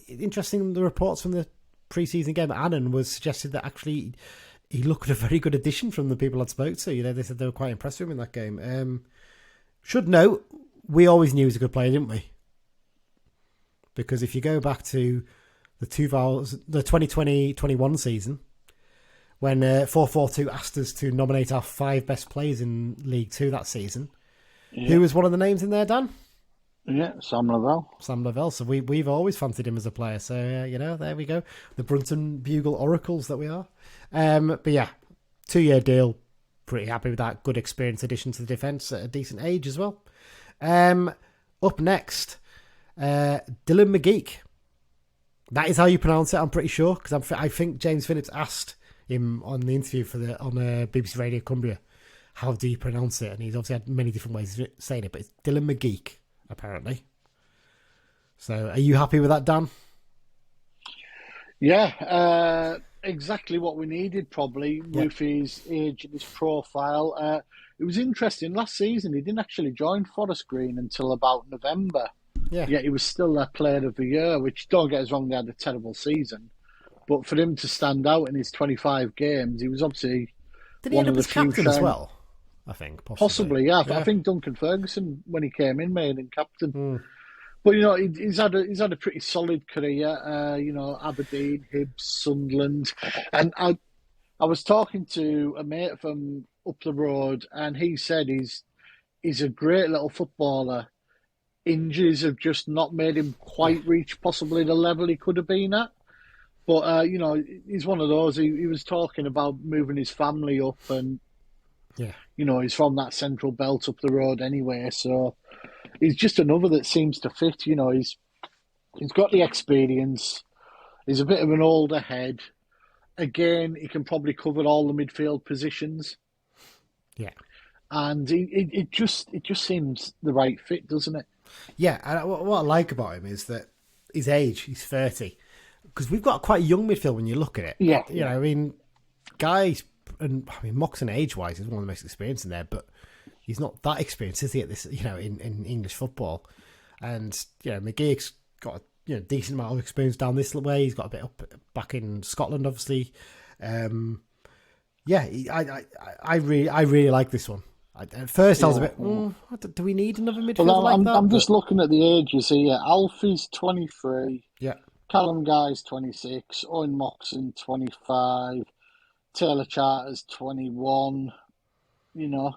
interesting, the reports from the pre-season game at Annan was suggested that actually he looked a very good addition from the people I'd spoke to. They said they were quite impressed with him in that game. Should note, we always knew he was a good player, didn't we? Because if you go back to the 2020-21 season, when 442 asked us to nominate our 5 best players in League Two that season, who was one of the names in there, Dan? Yeah, Sam Lavelle. Sam Lavelle. So we've always fancied him as a player. So, there we go. The Brunton Bugle oracles that we are. But yeah, 2-year deal. Pretty happy with that. Good experience addition to the defence at a decent age as well. Up next, Dylan McGeek. That is how you pronounce it, I'm pretty sure, because I think James Phillips asked him on the interview on BBC Radio Cumbria, how do you pronounce it? And he's obviously had many different ways of saying it, but it's Dylan McGeek, apparently. So are you happy with that, Dan? Yeah, exactly what we needed, probably, with his age and his profile. It was interesting. Last season, he didn't actually join Forest Green until about November. Yeah. Yet he was still their player of the year, which, don't get us wrong, they had a terrible season. But for him to stand out in his 25 games, he was obviously Did he end up as captain as well? I think. Possibly, yeah. I think Duncan Ferguson, when he came in, made him captain. But, he's had a pretty solid career. Aberdeen, Hibs, Sunderland. And I was talking to a mate from up the road, and he said he's a great little footballer. Injuries have just not made him quite reach possibly the level he could have been at. But, he's one of those. He was talking about moving his family up and, he's from that central belt up the road anyway. So he's just another that seems to fit. He's got the experience. He's a bit of an older head. Again, he can probably cover all the midfield positions. Yeah. And it just seems the right fit, doesn't it? Yeah, and what I like about him is that his age, he's 30. Because we've got quite a young midfield when you look at it. Yeah. Moxon age-wise is one of the most experienced in there, but he's not that experienced, is he, at this, in English football. And, McGeek's got a decent amount of experience down this way. He's got a bit back in Scotland, obviously. I really like this one. At first, I was a bit, do we need another midfielder like that? I'm just looking at the ages here. Alfie's 23. Yeah. Callum Guy's 26. Owen Moxon, 25. Taylor Charter's 21. Yeah.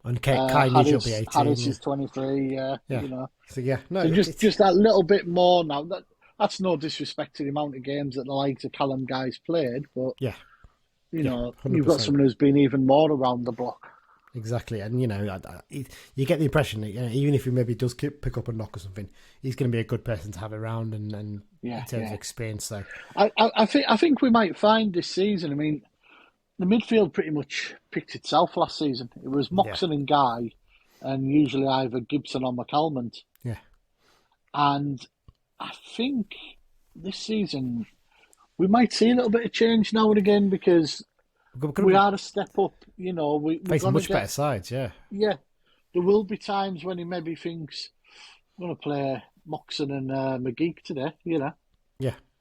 And Kai Nish will be 18. Harris is 23, So, just that little bit more now. That's no disrespect to the amount of games that the likes of Callum Guy's played, but, you've got someone who's been even more around the block. Exactly, and you get the impression that even if he maybe does pick up a knock or something, he's going to be a good person to have around, and in terms of experience. So I think we might find this season. I mean, the midfield pretty much picked itself last season. It was Moxon and Guy, and usually either Gibson or McAlmont. Yeah, and I think this season we might see a little bit of change now and again because we are a step up, we're facing much better sides, Yeah, there will be times when he maybe thinks, I'm going to play Moxon and McGeek today, Yeah,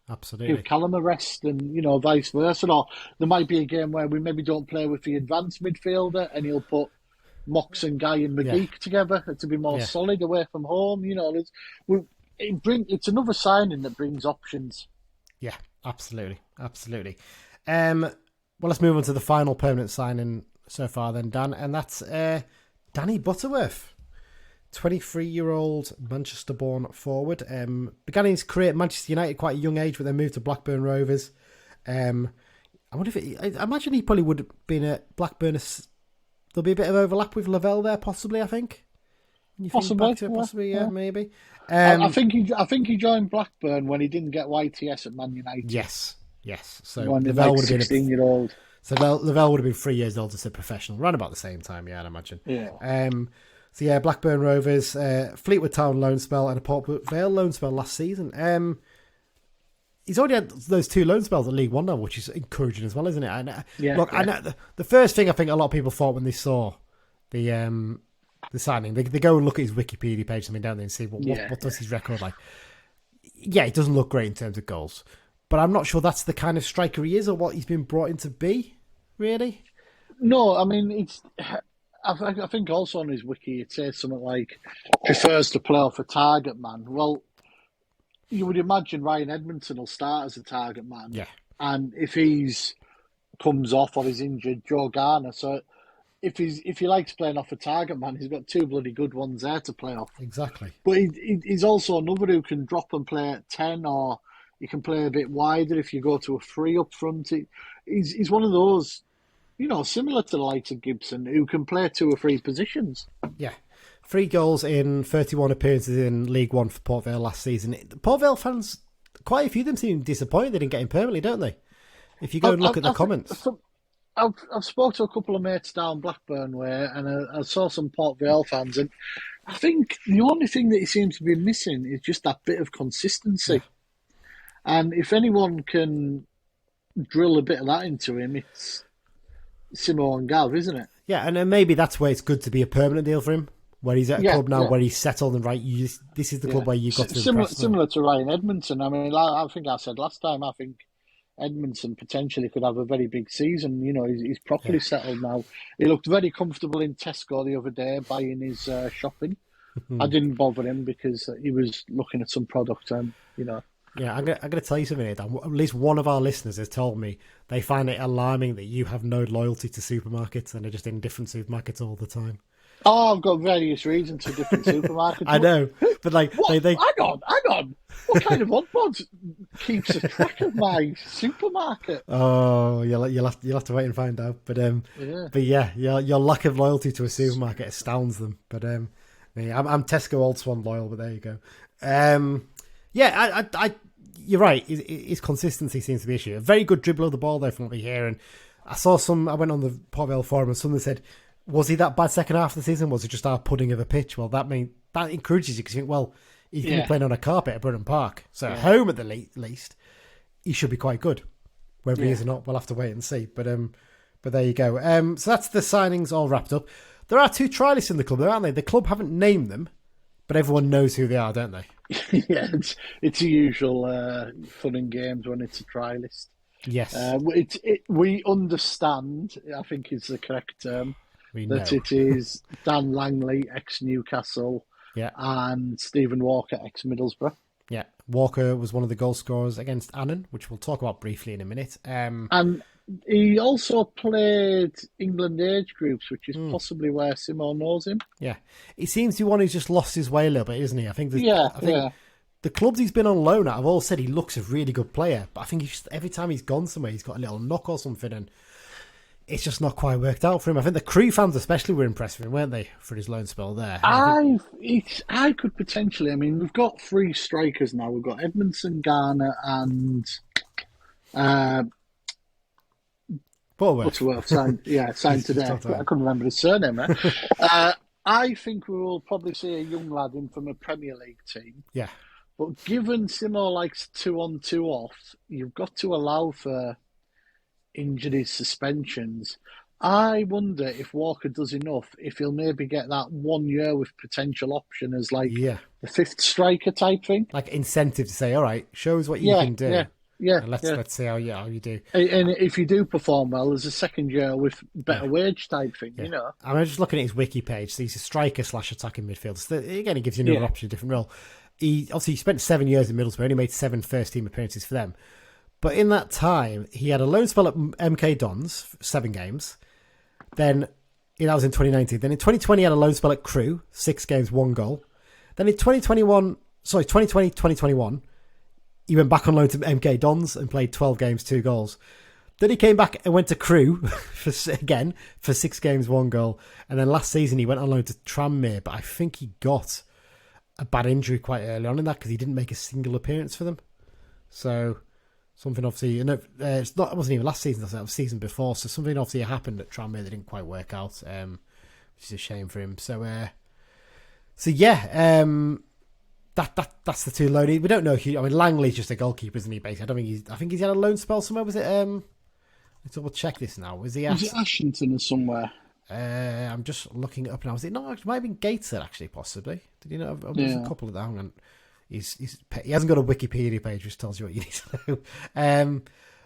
absolutely. Give Callum a rest and, vice versa. Or there might be a game where we maybe don't play with the advanced midfielder and he'll put Mox and Guy and McGeek together to be more solid away from home. You know, it's another signing that brings options. Yeah, absolutely. Well, let's move on to the final permanent signing so far then, Dan, and that's Danny Butterworth, 23-year-old Manchester-born forward. Began his career at Manchester United quite a young age, but then moved to Blackburn Rovers. I wonder if I imagine he probably would have been at Blackburn. There'll be a bit of overlap with Lavelle there, possibly. I think. Possibly, maybe. I think he joined Blackburn when he didn't get YTS at Man United. Yes. So when Lavelle would have been 16-year-old. So Lavelle would have been 3 years old as a professional, around about the same time. Yeah, I'd imagine. Yeah. So yeah, Blackburn Rovers, Fleetwood Town loan spell, and a Port Vale loan spell last season. He's already had those 2 loan spells at League One now, which is encouraging as well, isn't it? I know the first thing I think a lot of people thought when they saw the signing, they go and look at his Wikipedia page, something down there, and see what does his record like. Yeah, it doesn't look great in terms of goals, but I'm not sure that's the kind of striker he is or what he's been brought in to be. Really? No, I mean I think also on his wiki it says something like prefers to play off a target man. Well, you would imagine Ryan Edmondson will start as a target man. Yeah. And if he's comes off or he's injured, Joe Garner. So if he likes playing off a target man, he's got 2 bloody good ones there to play off. Exactly. But he's also another who can drop and play at 10, or you can play a bit wider if you go to a 3 up front. He's one of those, you know, similar to the likes of Gibson, who can play 2 or 3 positions. Yeah. 3 goals in 31 appearances in League One for Port Vale last season. Port Vale fans, quite a few of them seem disappointed they didn't get him permanently, don't they? If you go and look at the comments. I've spoke to a couple of mates down Blackburn way, and I saw some Port Vale fans, and I think the only thing that he seems to be missing is just that bit of consistency. Yeah. And if anyone can drill a bit of that into him, it's Simo and Gav, isn't it? Yeah, and then maybe that's where it's good to be a permanent deal for him. Where he's at a club now, where he's settled and this is the club where you've got to similar to Ryan Edmondson. I mean, I think I said last time, I think Edmondson potentially could have a very big season. You know, he's properly settled now. He looked very comfortable in Tesco the other day buying his shopping. I didn't bother him because he was looking at some product and, you know. Yeah, I'm gonna tell you something here, Dan. At least one of our listeners has told me they find it alarming that you have no loyalty to supermarkets and are just in different supermarkets all the time. Oh, I've got various reasons for different supermarkets. I know, but like they hang on. What kind of oddbod keeps a track of my supermarket? Oh, you'll have to wait and find out. But your lack of loyalty to a supermarket astounds them. But I'm Tesco Old Swan loyal. But there you go. You're right. His consistency seems to be an issue. A very good dribbler of the ball though, from what we hear. And I went on the Port Vale forum and someone said, was he that bad second half of the season? Was it just our pudding of a pitch? Well, that encourages you because you think, well, he's going to be playing on a carpet at Brunton Park. So at home at the least, he should be quite good. Whether he is or not, we'll have to wait and see. But there you go. So that's the signings all wrapped up. There are 2 trialists in the club, aren't they? The club haven't named them, but everyone knows who they are, don't they? Yeah, it's the usual fun and games when it's a trialist. Yes. We understand, I think is the correct term, that it is Dan Langley, ex-Newcastle, and Stephen Walker, ex-Middlesbrough. Yeah, Walker was one of the goal scorers against Annan, which we'll talk about briefly in a minute. And he also played England age groups, which is possibly where Simon knows him. Yeah, he seems to be one who's just lost his way a little bit, isn't he? I think the clubs he's been on loan at have all said he looks a really good player, but I think every time he's gone somewhere, he's got a little knock or something, and it's just not quite worked out for him. I think the Crew fans especially were impressed with him, weren't they, for his loan spell there? I could potentially. I mean, we've got 3 strikers now. We've got Edmondson, Garner, and Butterworth signed today. I couldn't remember his surname. I think we will probably see a young lad in from a Premier League team. Yeah. But given Simo likes 2 on 2 off, you've got to allow for injuries, suspensions. I wonder if Walker does enough, if he'll maybe get that 1 year with potential option as the 5th striker type thing. Like incentive to say, all right, show us what you can do. Yeah, And let's see how you do. And if you do perform well, there's a second year with better wage type thing, you know. I'm just looking at his wiki page. So he's a striker / attacking midfielder. So again, he gives you another option, a different role. He spent 7 years in Middlesbrough, only made 7 first-team appearances for them. But in that time, he had a loan spell at MK Dons, 7 games. Then, that was in 2019. Then in 2020, he had a loan spell at Crewe, 6 games, 1 goal. Then in 2020-2021, he went back on loan to MK Dons and played 12 games, 2 goals. Then he came back and went to Crewe for 6 games, 1 goal. And then last season, he went on loan to Tranmere, but I think he got a bad injury quite early on in that because he didn't make a single appearance for them. So something obviously, it wasn't even last season, it was the season before. So something obviously happened at Tranmere that didn't quite work out, which is a shame for him. So that's the 2 loaned. We don't know. Langley's just a goalkeeper, isn't he? Basically, I think he's had a loan spell somewhere. Was it? Let's double check this now. Was it Ashington or somewhere? I'm just looking it up now. Was it not? It might have been Gateshead, actually, possibly. Did you know? There's a couple of them. And he hasn't got a Wikipedia page which tells you what you need to know.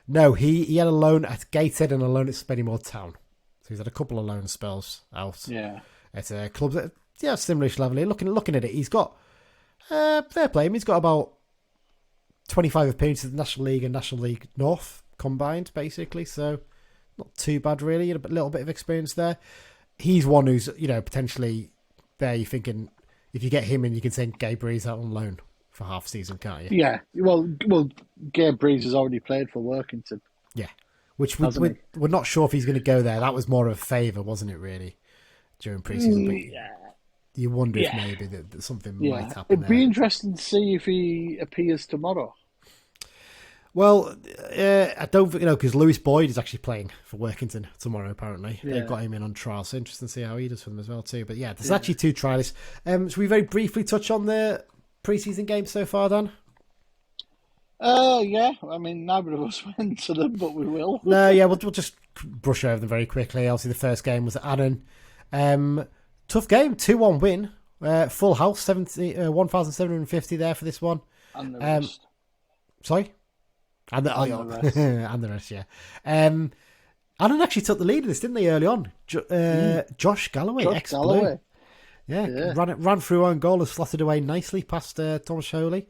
No, he had a loan at Gateshead and a loan at Spennymoor Town. So he's had a couple of loan spells out. Yeah. At clubs at similar-ish level. Looking at it, he's got fair play. He's got about 25 appearances in the National League and National League North combined, basically. So not too bad, really. A little bit of experience there. He's one who's, potentially there. You're thinking if you get him in, you can send Gabe Breeze out on loan for half season, can't you? Yeah. Well, Gabe Breeze has already played for Workington. Yeah. Which we're not sure if he's going to go there. That was more of a favour, wasn't it, really, during pre-season? But you wonder if maybe that something might happen. It'd be interesting to see if he appears tomorrow. Well, I don't think, because Lewis Boyd is actually playing for Workington tomorrow, apparently. Yeah. They've got him in on trial, so interesting to see how he does for them as well, too. But there's actually 2 trialists. Should we very briefly touch on the pre-season games so far, Dan? Yeah. Neither of us went to them, but we will. No, we'll just brush over them very quickly. Obviously, the first game was at Annan. Tough game, 2-1 win. Full house, 1,750 there for this one. And the rest. Sorry? And the rest. And the rest, yeah. Annan actually took the lead in this, didn't they, early on? Josh Galloway, ex-Blue. Yeah, ran through own goal and slotted away nicely past Thomas Holy.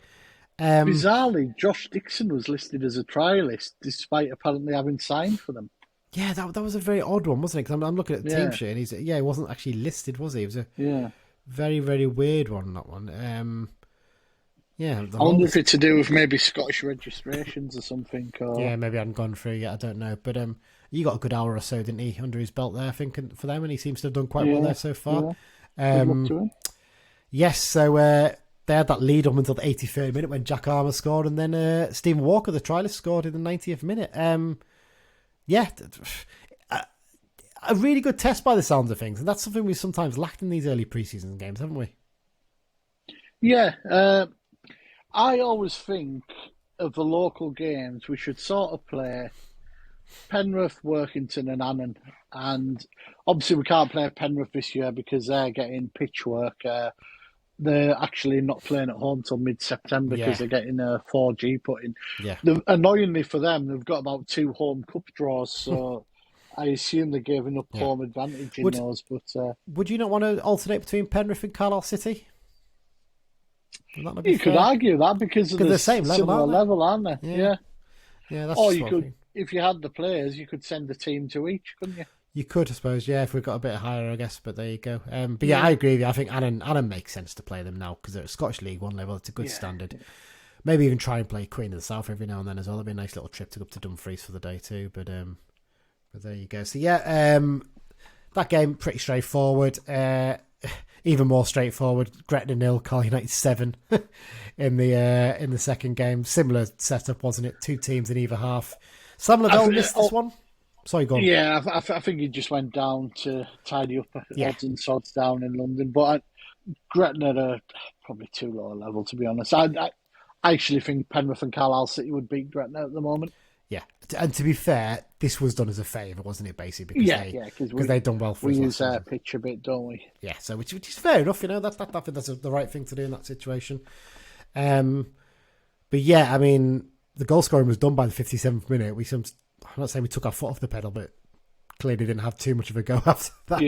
Bizarrely, Josh Dixon was listed as a trialist, despite apparently having signed for them. Yeah, that was a very odd one, wasn't it? Because I'm looking at the team sheet, and he wasn't actually listed, was he? It was a very, very weird one, that one. I wonder if it's to do with maybe Scottish registrations or something. Or... Yeah, maybe I hadn't gone through yet, I don't know. But he got a good hour or so, didn't he, under his belt there, I think, for them, and he seems to have done quite well there so far. Good luck to him. Yes, so they had that lead up until the 83rd minute when Jack Armour scored, and then Stephen Walker, the trialist, scored in the 90th minute. A really good test by the sounds of things, and that's something we've sometimes lacked in these early pre-season games, haven't we? Yeah, I always think of the local games, we should sort of play Penrith, Workington and Annan, and obviously we can't play Penrith this year because they're getting pitch work. They're actually not playing at home till mid-September because they're getting a 4G put in. Yeah. Annoyingly for them, they've got about 2 home cup draws, so I assume they're giving up home advantage in those. But would you not want to alternate between Penrith and Carlisle City? You could argue that because of the same level, aren't they? Yeah. That's or you could, if you had the players, you could send a team to each, couldn't you? You could, I suppose, if we've got a bit higher, I guess, but there you go. But I agree with you. I think Annan makes sense to play them now because they're at Scottish League 1 level. It's a good standard. Yeah. Maybe even try and play Queen of the South every now and then as well. It'd be a nice little trip to go up to Dumfries for the day too. But there you go. So that game, pretty straightforward. Even more straightforward. Gretna 0, Carl United 7 in the second game. Similar setup, wasn't it? 2 teams in either half. Sam Lavelle missed this one. Sorry, go on. Yeah, I think he just went down to tidy up odds and sods down in London. But Gretna are probably too low a level, to be honest. I actually think Penrith and Carlisle City would beat Gretna at the moment. Yeah, and to be fair, this was done as a favour, wasn't it, basically? Because they'd done well for us. We use our pitch a bit, don't we? Yeah, so which is fair enough, I think that's the right thing to do in that situation. But the goal scoring was done by the 57th minute. I'm not saying we took our foot off the pedal, but clearly didn't have too much of a go after that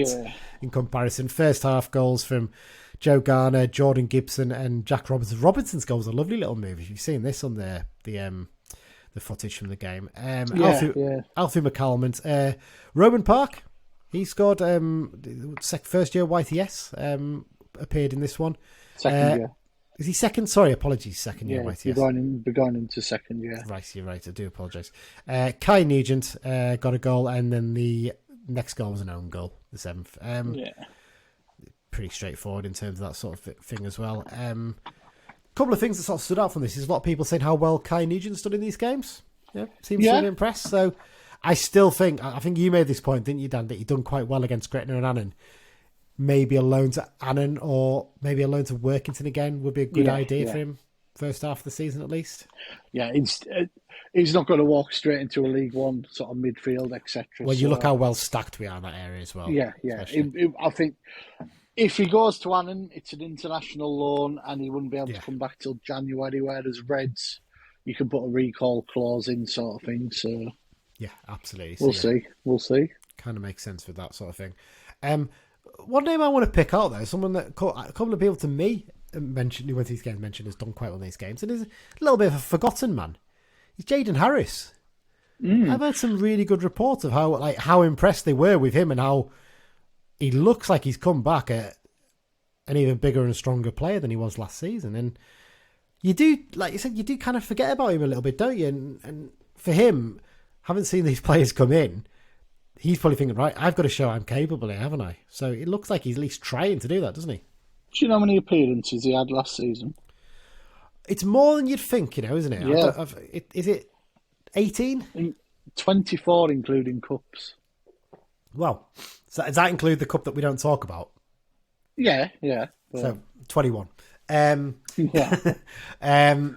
in comparison. First half goals from Joe Garner, Jordan Gibson, and Jack Robinson. Robinson's goal was a lovely little move. If you've seen this on the footage from the game. Alfie McCalmont. Roman Park, he scored first year YTS, appeared in this one. Second year. Is he second? Sorry, apologies. Second year YTS. We're going into second year. Right, you're right. I do apologise. Kai Nugent got a goal, and then the next goal was an own goal, the 7th. Pretty straightforward in terms of that sort of thing as well. Couple of things that sort of stood out from this is a lot of people saying how well Kai Nugent stood in these games. Seems to be impressed. So I still think, I think you made this point, didn't you, Dan, that you've done quite well against Gretna and Annan. Maybe a loan to Annan or maybe a loan to Workington again would be a good idea for him first half of the season at least. Yeah, he's not going to walk straight into a League One sort of midfield, etc. Well, you look how well stacked we are in that area as well. Yeah. I think if he goes to Annan, it's an international loan and he wouldn't be able to come back till January, whereas Reds, you can put a recall clause in sort of thing. So yeah, absolutely. We'll see. Kind of makes sense with that sort of thing. One name I want to pick out, though, someone that a couple of people to me mentioned, who went to these games, mentioned has done quite well in these games, and is a little bit of a forgotten man. He's Jaden Harris. I've heard some really good reports of how impressed they were with him and how he looks like he's come back an even bigger and stronger player than he was last season. And you do, like you said, you do kind of forget about him a little bit, don't you? And for him, having seen these players come in, he's probably thinking, right, I've got to show I'm capable here, haven't I? So it looks like he's at least trying to do that, doesn't he? Do you know how many appearances he had last season? It's more than you'd think, isn't it? Yeah. Is it 18? 24, including cups. Well, so does that include the cup that we don't talk about? Yeah. So 21. Yeah.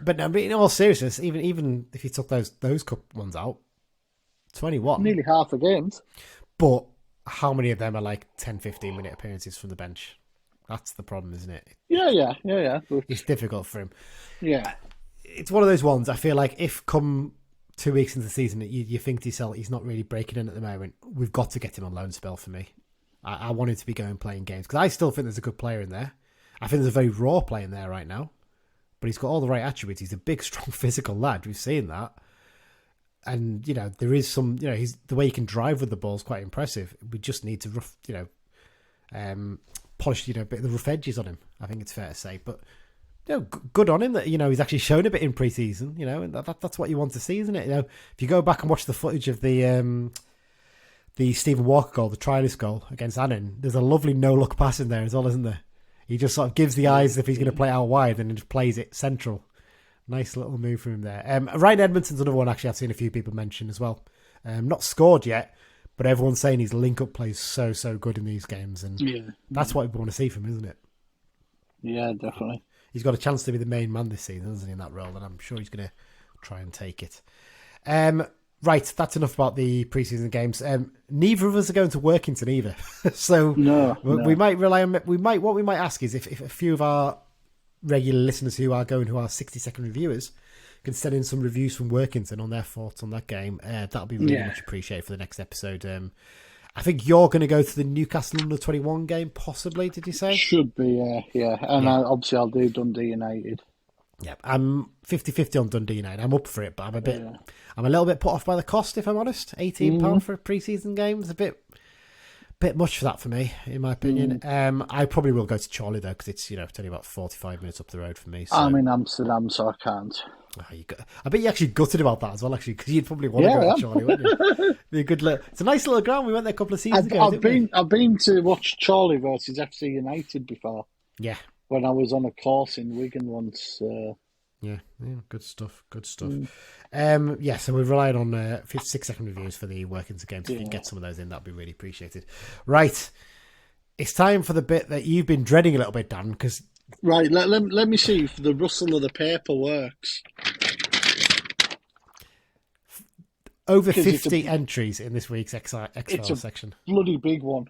But no, in all seriousness, even if you took those cup ones out, 21. Nearly half the games. But how many of them are like 10, 15 minute appearances from the bench? That's the problem, isn't it? Yeah. It's difficult for him. Yeah. It's one of those ones, I feel like if come 2 weeks into the season, you think to yourself, he's not really breaking in at the moment, we've got to get him on loan spell for me. I want him to be going playing games because I still think there's a good player in there. I think there's a very raw player in there right now, but he's got all the right attributes. He's a big, strong, physical lad. We've seen that. And, there is some, the way he can drive with the ball is quite impressive. We just need to polish, a bit of the rough edges on him. I think it's fair to say. But, good on him that, he's actually shown a bit in pre-season, and that's what you want to see, isn't it? If you go back and watch the footage of the Stephen Walker goal, the trialist goal against Annan, there's a lovely no-look pass in there as well, isn't there? He just sort of gives the eyes if he's going to play out wide and then just plays it central. Nice little move from him there. Ryan Edmonton's another one, actually, I've seen a few people mention as well. Not scored yet, but everyone's saying his link-up play is so good in these games. And that's what we want to see from him, isn't it? Yeah, definitely. He's got a chance to be the main man this season, hasn't he, in that role? And I'm sure he's going to try and take it. Right, that's enough about the preseason games. Neither of us are going to Workington either. So no. We might rely on... What we might ask is if a few of our regular listeners who are 60-second reviewers can send in some reviews from Workington on their thoughts on that game. That'll be really much appreciated for the next episode. I think you're going to go to the Newcastle under 21 game, possibly, did you say? Should be, yeah. And obviously I'll do Dundee United. Yeah, I'm 50-50 on Dundee United. I'm up for it, but I'm a little bit put off by the cost, if I'm honest. £18 for a pre-season game is a bit much for that for me, in my opinion. I probably will go to Charlie, though, because it's, it's only about 45 minutes up the road for me. So. I'm in Amsterdam, so I can't. I bet you actually gutted about that as well, actually, because you'd probably want to go to Charlie, wouldn't you? Be a good look. It's a nice little ground. We went there a couple of seasons ago. I've been to watch Charlie versus FC United before. Yeah. When I was on a course in Wigan once. Yeah, good stuff. So we've relied on 6-second reviews for the Workington games. If you can get some of those in, that'd be really appreciated. Right, it's time for the bit that you've been dreading a little bit, Dan. Because let me see if the rustle of the paper works. Over 50 entries in this week's X-Files section. Bloody big one.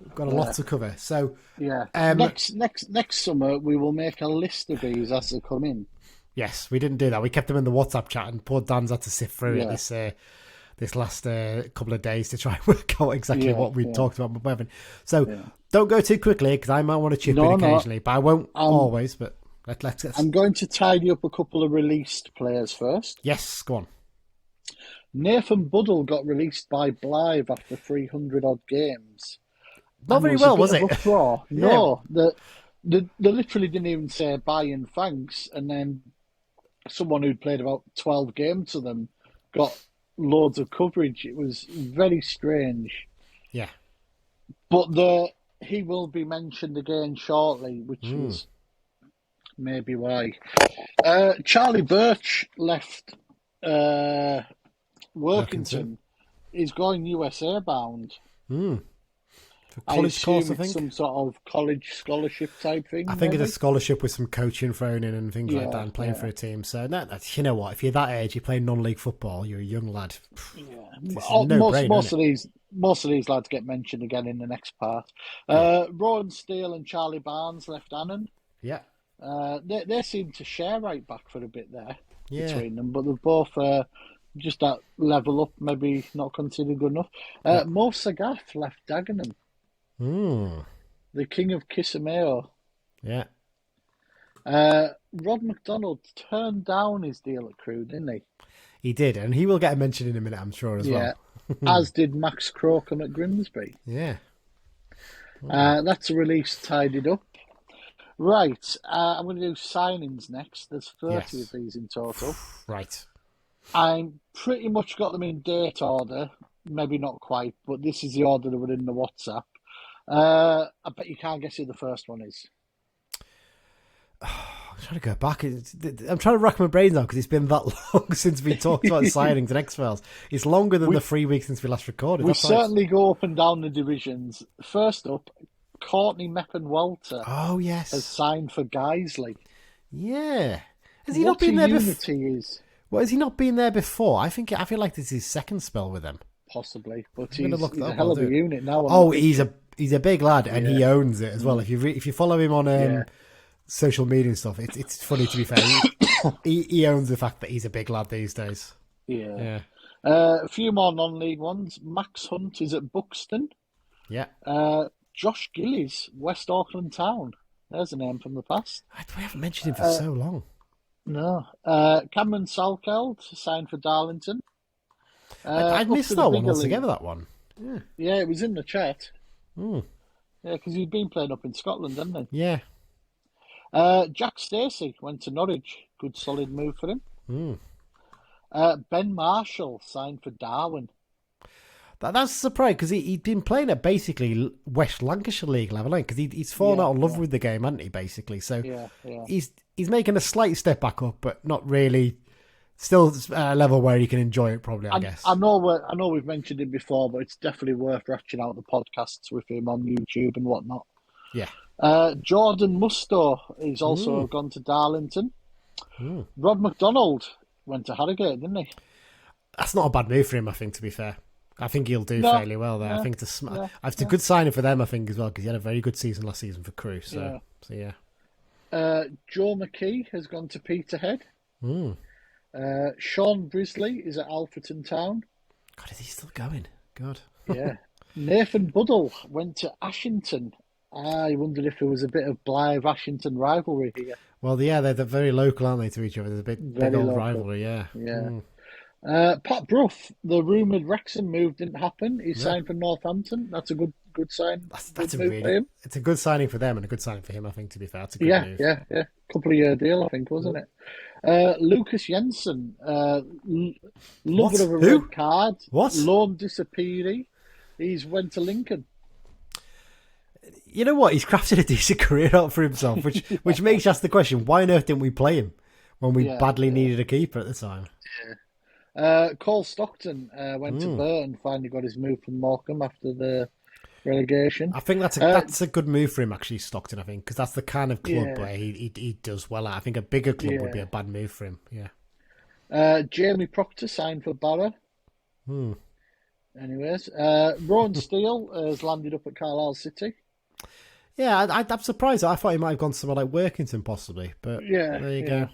We've got a lot to cover. So next summer we will make a list of these as they come in. Yes, we didn't do that. We kept them in the WhatsApp chat, and poor Dan's had to sift through it this last couple of days to try and work out exactly what we talked about with Bevan. So don't go too quickly, because I might want to chip in occasionally, but I won't always. But let's. I'm going to tidy up a couple of released players first. Yes, go on. Nathan Buddle got released by Blythe after 300 odd games. Not very well, was it? No, they literally didn't even say bye and thanks, and then someone who'd played about 12 games to them got loads of coverage. It was very strange. Yeah. But he will be mentioned again shortly, which is maybe why. Charlie Birch left Workington. He's going USA bound. College course, I think. Some sort of college scholarship type thing. I think it's a scholarship with some coaching thrown in and things like that, and playing for a team. So that's, you know what, if you're that age, you play non-league football, you're a young lad. Most of these lads get mentioned again in the next part. Rowan Steele and Charlie Barnes left Annan. Yeah. They seem to share right back for a bit there between them, but they're both just that level up, maybe not considered good enough. Mo Sagath left Dagenham. The king of Kissimmee. Yeah. Rod McDonald turned down his deal at Crewe, didn't he? He did, and he will get a mention in a minute, I'm sure, as well. As did Max Crocombe at Grimsby. Yeah. That's a release tidied up. Right, I'm going to do signings next. There's 30 of these in total. Right. I pretty much got them in date order. Maybe not quite, but this is the order that were in the WhatsApp. I bet you can't guess who the first one is. I'm trying to go back. I'm trying to rack my brains now, because it's been that long since we talked about signings and X-Files. It's longer than the 3 weeks since we last recorded. We certainly go up and down the divisions. First up, Courtney Meppen-Walter. Oh, yes. Has signed for Guiseley. Yeah. Has he not been there before? Well, has he not been there before? I feel like this is his second spell with them. Possibly, but he's a hell of a unit now. Oh, he's a big lad, and he owns it as well. If you follow him on social media and stuff, it's funny, to be fair. He owns the fact that he's a big lad these days. Yeah. A few more non-league ones. Max Hunt is at Buxton. Yeah. Josh Gillies, West Auckland Town. There's a name from the past. We haven't mentioned him for so long. No. Cameron Salkeld signed for Darlington. I missed that one altogether, that one. Yeah, it was in the chat. Yeah, because he'd been playing up in Scotland, hadn't he? Yeah. Jack Stacey went to Norwich. Good, solid move for him. Ben Marshall signed for Darwin. That's a surprise, because he'd been playing at basically West Lancashire League level, because he's fallen out of love with the game, hasn't he, basically? So he's making a slight step back up, but not really. Still at a level where you can enjoy it, probably, I guess. I know we've mentioned him before, but it's definitely worth watching out the podcasts with him on YouTube and whatnot. Yeah. Jordan Musto is also gone to Darlington. Rod McDonald went to Harrogate, didn't he? That's not a bad move for him, I think, to be fair. I think he'll do fairly well there. I think it's a good signing for them, I think, as well, because he had a very good season last season for Crewe. So yeah. Joe McKee has gone to Peterhead. Sean Brisley is at Alfreton Town. God, is he still going? God. Yeah. Nathan Buddle went to Ashington. I wondered if there was a bit of Blythe-Ashington rivalry here. Well, yeah, they're very local, aren't they, to each other? There's a big old rivalry, yeah. Pat Brough, the rumoured Wrexham move didn't happen. He signed for Northampton. That's a good sign. That's a move for him. It's a good signing for them and a good signing for him, I think, to be fair. It's a good move. Yeah. Couple of year deal, I think, wasn't it? Lucas Jensen, lover of a red card. What? Lone disappearee. He's went to Lincoln. You know what? He's crafted a decent career out for himself, which makes you ask the question, why on earth didn't we play him when we badly needed a keeper at the time? Cole Stockton went to Burton, finally got his move from Morecambe after the relegation. I think that's a good move for him, actually, Stockton, I think, because that's the kind of club where he does well at. I think a bigger club would be a bad move for him, Jamie Proctor signed for Barra. Anyways, Rowan Steele has landed up at Carlisle City. Yeah, I'm surprised. I thought he might have gone somewhere like Workington, possibly, but there you go.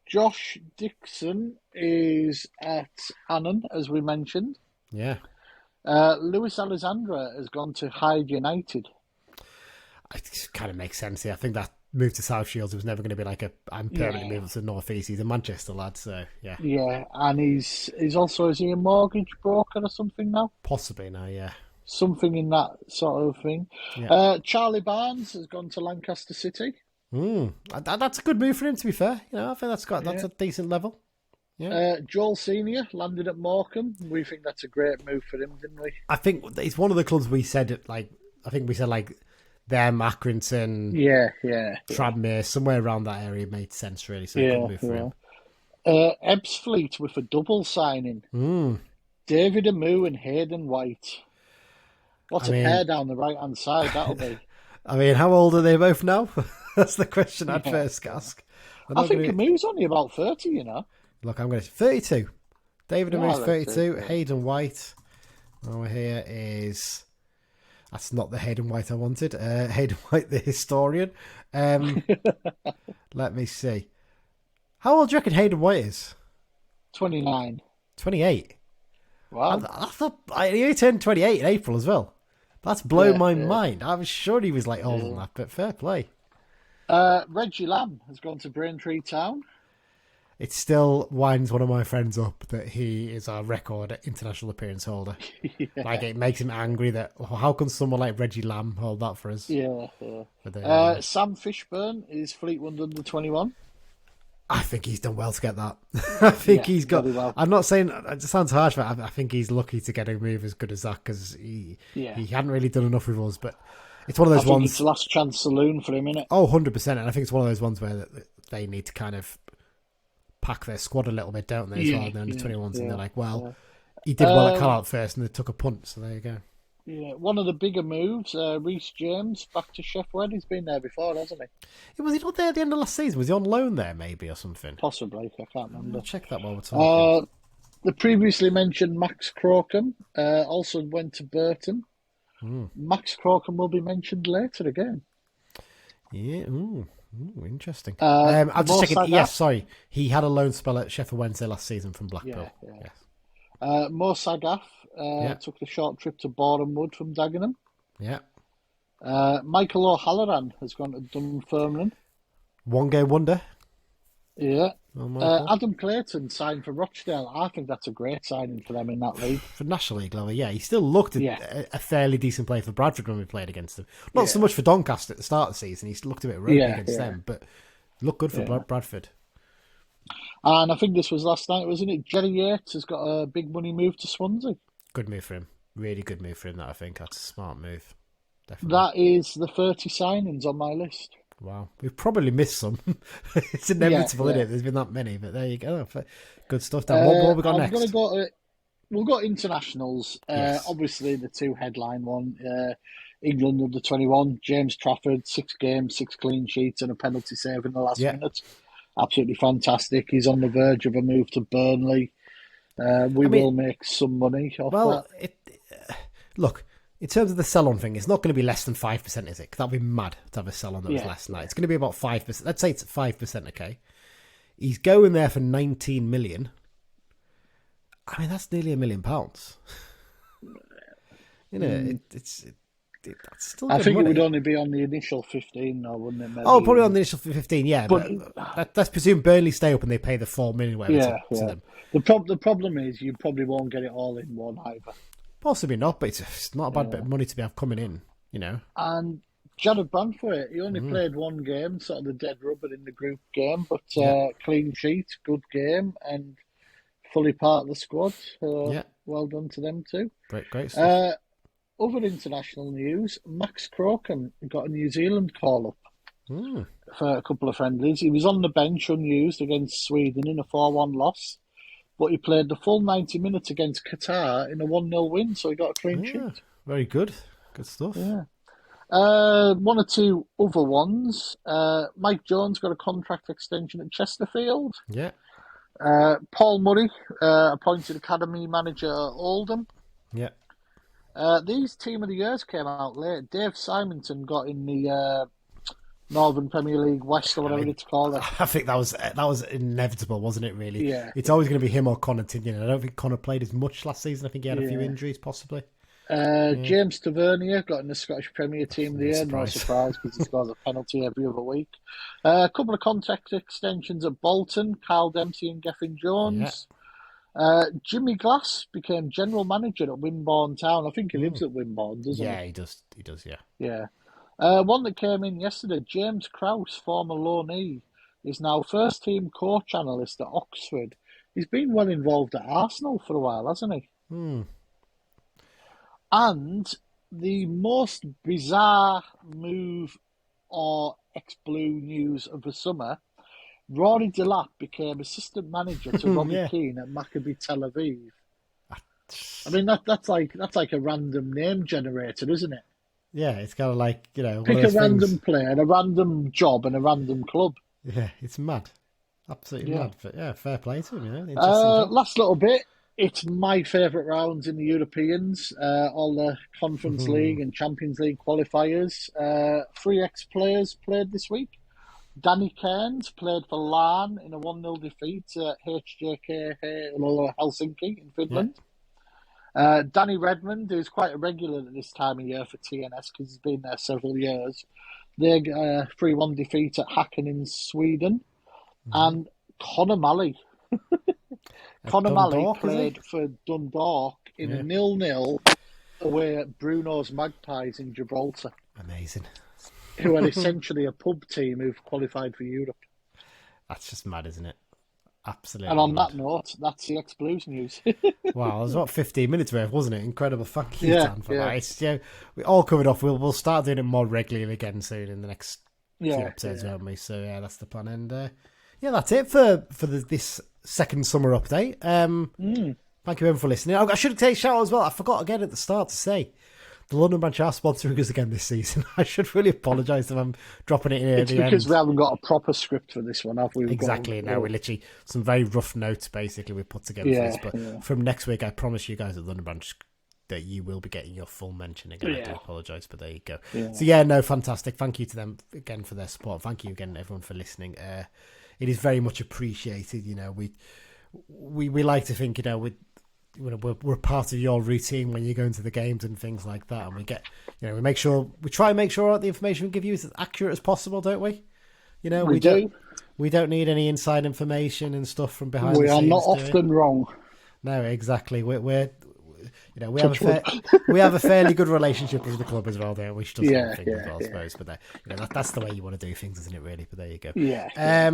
Josh Dixon is at Annan, as we mentioned. Yeah. Lewis Alexandra has gone to Hyde United. It kind of makes sense here. I think that move to South Shields was never going to be like I'm permanently moving to North East. He's a Manchester lad, so yeah. Yeah, and he's also, is he a mortgage broker or something now? Possibly now, yeah. Something in that sort of thing. Yeah. Charlie Barnes has gone to Lancaster City. That's a good move for him, to be fair. You know, I think that's a decent level. Yeah. Joel Senior landed at Morecambe. We think that's a great move for him, didn't we? I think it's one of the clubs we said them, Accrington, Tranmere, somewhere around that area made sense really. So good move for him. Ebbsfleet with a double signing. David Amu and Hayden White. What a pair down the right hand side that'll be. I mean, how old are they both now? That's the question I'd first ask. I think Amu's only about 30, you know. Look, I'm going to 32. David Amu's 32. Hayden White over here is... That's not the Hayden White I wanted. Hayden White, the historian. Let me see. How old do you reckon Hayden White is? 29. 28? Wow. I thought he turned 28 in April as well. That's blown my mind. I was sure he was like older than that, but fair play. Reggie Lamb has gone to Braintree Town. It still winds one of my friends up that he is our record international appearance holder. Like, it makes him angry that how can someone like Reggie Lamb hold that for us? But, Sam Fishburne is Fleetwood under 21. I think he's done well to get that. I think he's got. Well. I'm not saying it sounds harsh, but I think he's lucky to get a move as good as that because he hadn't really done enough with us. But it's one of those ones. It's last chance saloon for him, isn't it? Oh, 100%. And I think it's one of those ones where they need to kind of pack their squad a little bit, don't they? As well, and the under 21s, and they're like, well, he did well at Carlisle first, and they took a punt, so there you go. Yeah, one of the bigger moves, Reece James back to Sheffield. He's been there before, hasn't he? Was he not there at the end of last season? Was he on loan there, maybe, or something? Possibly, I can't remember. I'll check that while we're talking. The previously mentioned Max Crocombe also went to Burton. Max Crocombe will be mentioned later again. Yeah, interesting. I'll just check it. Yes, sorry. He had a loan spell at Sheffield Wednesday last season from Blackpool. Yes. Mo Sagaf took the short trip to Boreham Wood from Dagenham. Yeah. Michael O'Halloran has gone to Dunfermline. One game wonder. Yeah. Adam Clayton signed for Rochdale. I think that's a great signing for them in that league. For National League level, yeah. He still looked a fairly decent player for Bradford when we played against them. Not so much for Doncaster at the start of the season. He looked a bit ropey against them, but looked good for Bradford. And I think this was last night, wasn't it? Jerry Yates has got a big money move to Swansea. Good move for him. Really good move for him, that I think. That's a smart move. Definitely. That is the 30 signings on my list. Wow. We've probably missed some. It's inevitable, isn't it? There's been that many, but there you go. Good stuff, Dan. What have we got next? We've got internationals. Obviously, the two headline one. England under 21. James Trafford, 6 games, 6 clean sheets and a penalty save in the last minute. Absolutely fantastic. He's on the verge of a move to Burnley. We will make some money off that. Look, in terms of the sell-on thing, it's not going to be less than 5%, is it? 'Cause that'd be mad to have a sell-on that was less than that. It's going to be about 5%. Let's say it's 5%, okay? He's going there for 19 million. I mean, that's nearly £1 million. You know, that's still. I think it would only be on the initial 15, or wouldn't it? Maybe? Oh, probably on the initial 15, yeah. But let's presume Burnley stay up and they pay the 4 million to them. The problem is you probably won't get it all in one either. Possibly not, but it's not a bad bit of money to be coming in, you know. And Jared Brandford, he only played one game, sort of the dead rubber in the group game, but clean sheet, good game, and fully part of the squad. Well done to them too. Great stuff. Other international news, Max Crocombe got a New Zealand call-up for a couple of friendlies. He was on the bench unused against Sweden in a 4-1 loss, but he played the full 90 minutes against Qatar in a 1-0 win, so he got a clean sheet. Very good. Good stuff. Yeah. One or two other ones. Mike Jones got a contract extension at Chesterfield. Yeah. Paul Murray, appointed academy manager at Oldham. Yeah. These team of the years came out late. Dave Simonton got in the Northern Premier League West or whatever it's called. I think that was inevitable, wasn't it? Really, Yeah. It's always going to be him or Connor Tinian. I don't think Connor played as much last season. I think he had a few injuries, possibly. James Tavernier got in the Scottish Premier Team of the year. No surprise because he scores a penalty every other week. A couple of contract extensions at Bolton. Carl Dempsey and Gethin Jones. Yeah. Jimmy Glass became general manager at Wimborne Town. I think he lives at Wimborne, doesn't he? Yeah, he does. He does. Yeah. Yeah. One that came in yesterday, James Krause, former loanee, is now first team coach analyst at Oxford. He's been well involved at Arsenal for a while, hasn't he? And the most bizarre move or ex-Blue news of the summer, Rory Delap became assistant manager to Robbie Keane at Maccabi Tel Aviv. I mean, that's like a random name generator, isn't it? Yeah, it's kind of like, pick a random player, a random job, and a random club. Yeah, it's mad. Absolutely mad. But yeah, fair play to him, last little bit. It's my favourite rounds in the Europeans, all the Conference League and Champions League qualifiers. 3 ex-players played this week. Danny Cairns played for Larn in a 1-0 defeat at HJK Helsinki in Finland. Yeah. Danny Redmond, who's quite a regular at this time of year for TNS because he's been there several years. They 3-1 defeat at Häcken in Sweden. And Conor Malley. Conor Malley played for Dundalk in a 0-0 away at Bruno's Magpies in Gibraltar. Amazing. Who are essentially a pub team who've qualified for Europe. That's just mad, isn't it? Absolutely. And on that note, that's the ex-Blues news. Wow, it was about 15 minutes worth, wasn't it? Incredible. Thank you, Dan, for that. We all covered off. We'll start doing it more regularly again soon in the next few episodes, won't we? So yeah, that's the plan. And that's it for this second summer update. Thank you everyone for listening. I should take a shout out as well. I forgot again at the start to say the London branch are sponsoring us again this season. I should really apologise if I'm dropping it in It's because we haven't got a proper script for this one, have we? Exactly. No, we're literally some very rough notes basically we put together for this. But from next week, I promise you guys at London branch that you will be getting your full mention again. I do apologise, but there you go. Yeah. So fantastic. Thank you to them again for their support. Thank you again everyone for listening. It is very much appreciated. We like to think we're part of your routine when you go into the games and things like that, and we get we try and make sure the information we give you is as accurate as possible, don't we? We do. We don't need any inside information and stuff from behind. We the are scenes, not often wrong. No, exactly. We have a fairly good relationship with the club as well, there, which does things as well, I suppose. But that's the way you want to do things, isn't it? Really, but there you go. Yeah.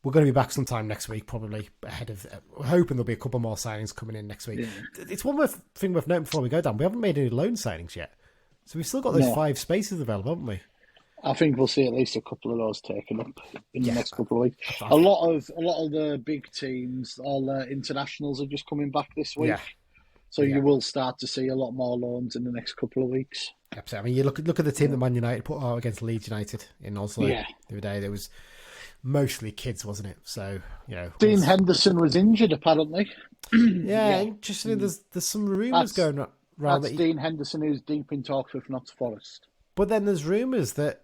We're going to be back sometime next week, probably ahead of. We're hoping there'll be a couple more signings coming in next week. Yeah. It's one thing worth noting before we go down. We haven't made any loan signings yet, so we've still got those 5 spaces available, haven't we? I think we'll see at least a couple of those taken up in the next couple of weeks. A lot of the big teams, all the internationals are just coming back this week. Yeah. So you will start to see a lot more loans in the next couple of weeks. Absolutely. I mean, you look at the team that Man United put out against Leeds United in Oslo the other day. There was mostly kids, wasn't it? So Dean Henderson was injured apparently. Interesting. There's some rumours going around. That's Dean Henderson, who's deep in talks with Notts Forest. But then there's rumours that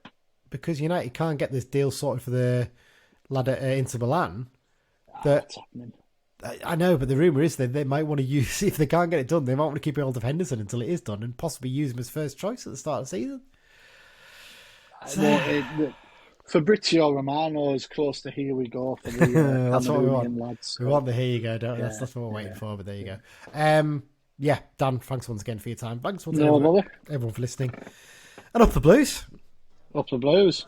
because United can't get this deal sorted for the lad at Inter Milan, that's happening. I know, but the rumour is that they might want to use, if they can't get it done, they might want to keep hold of Henderson until it is done and possibly use him as first choice at the start of the season. Fabrizio Romano is close to here we go for the that's what we want. Lads. We want the here you go, don't we? That's what we're waiting for, but there you go. Dan, thanks once again for your time. Thanks once again, everyone for listening. And up the Blues. Up the Blues.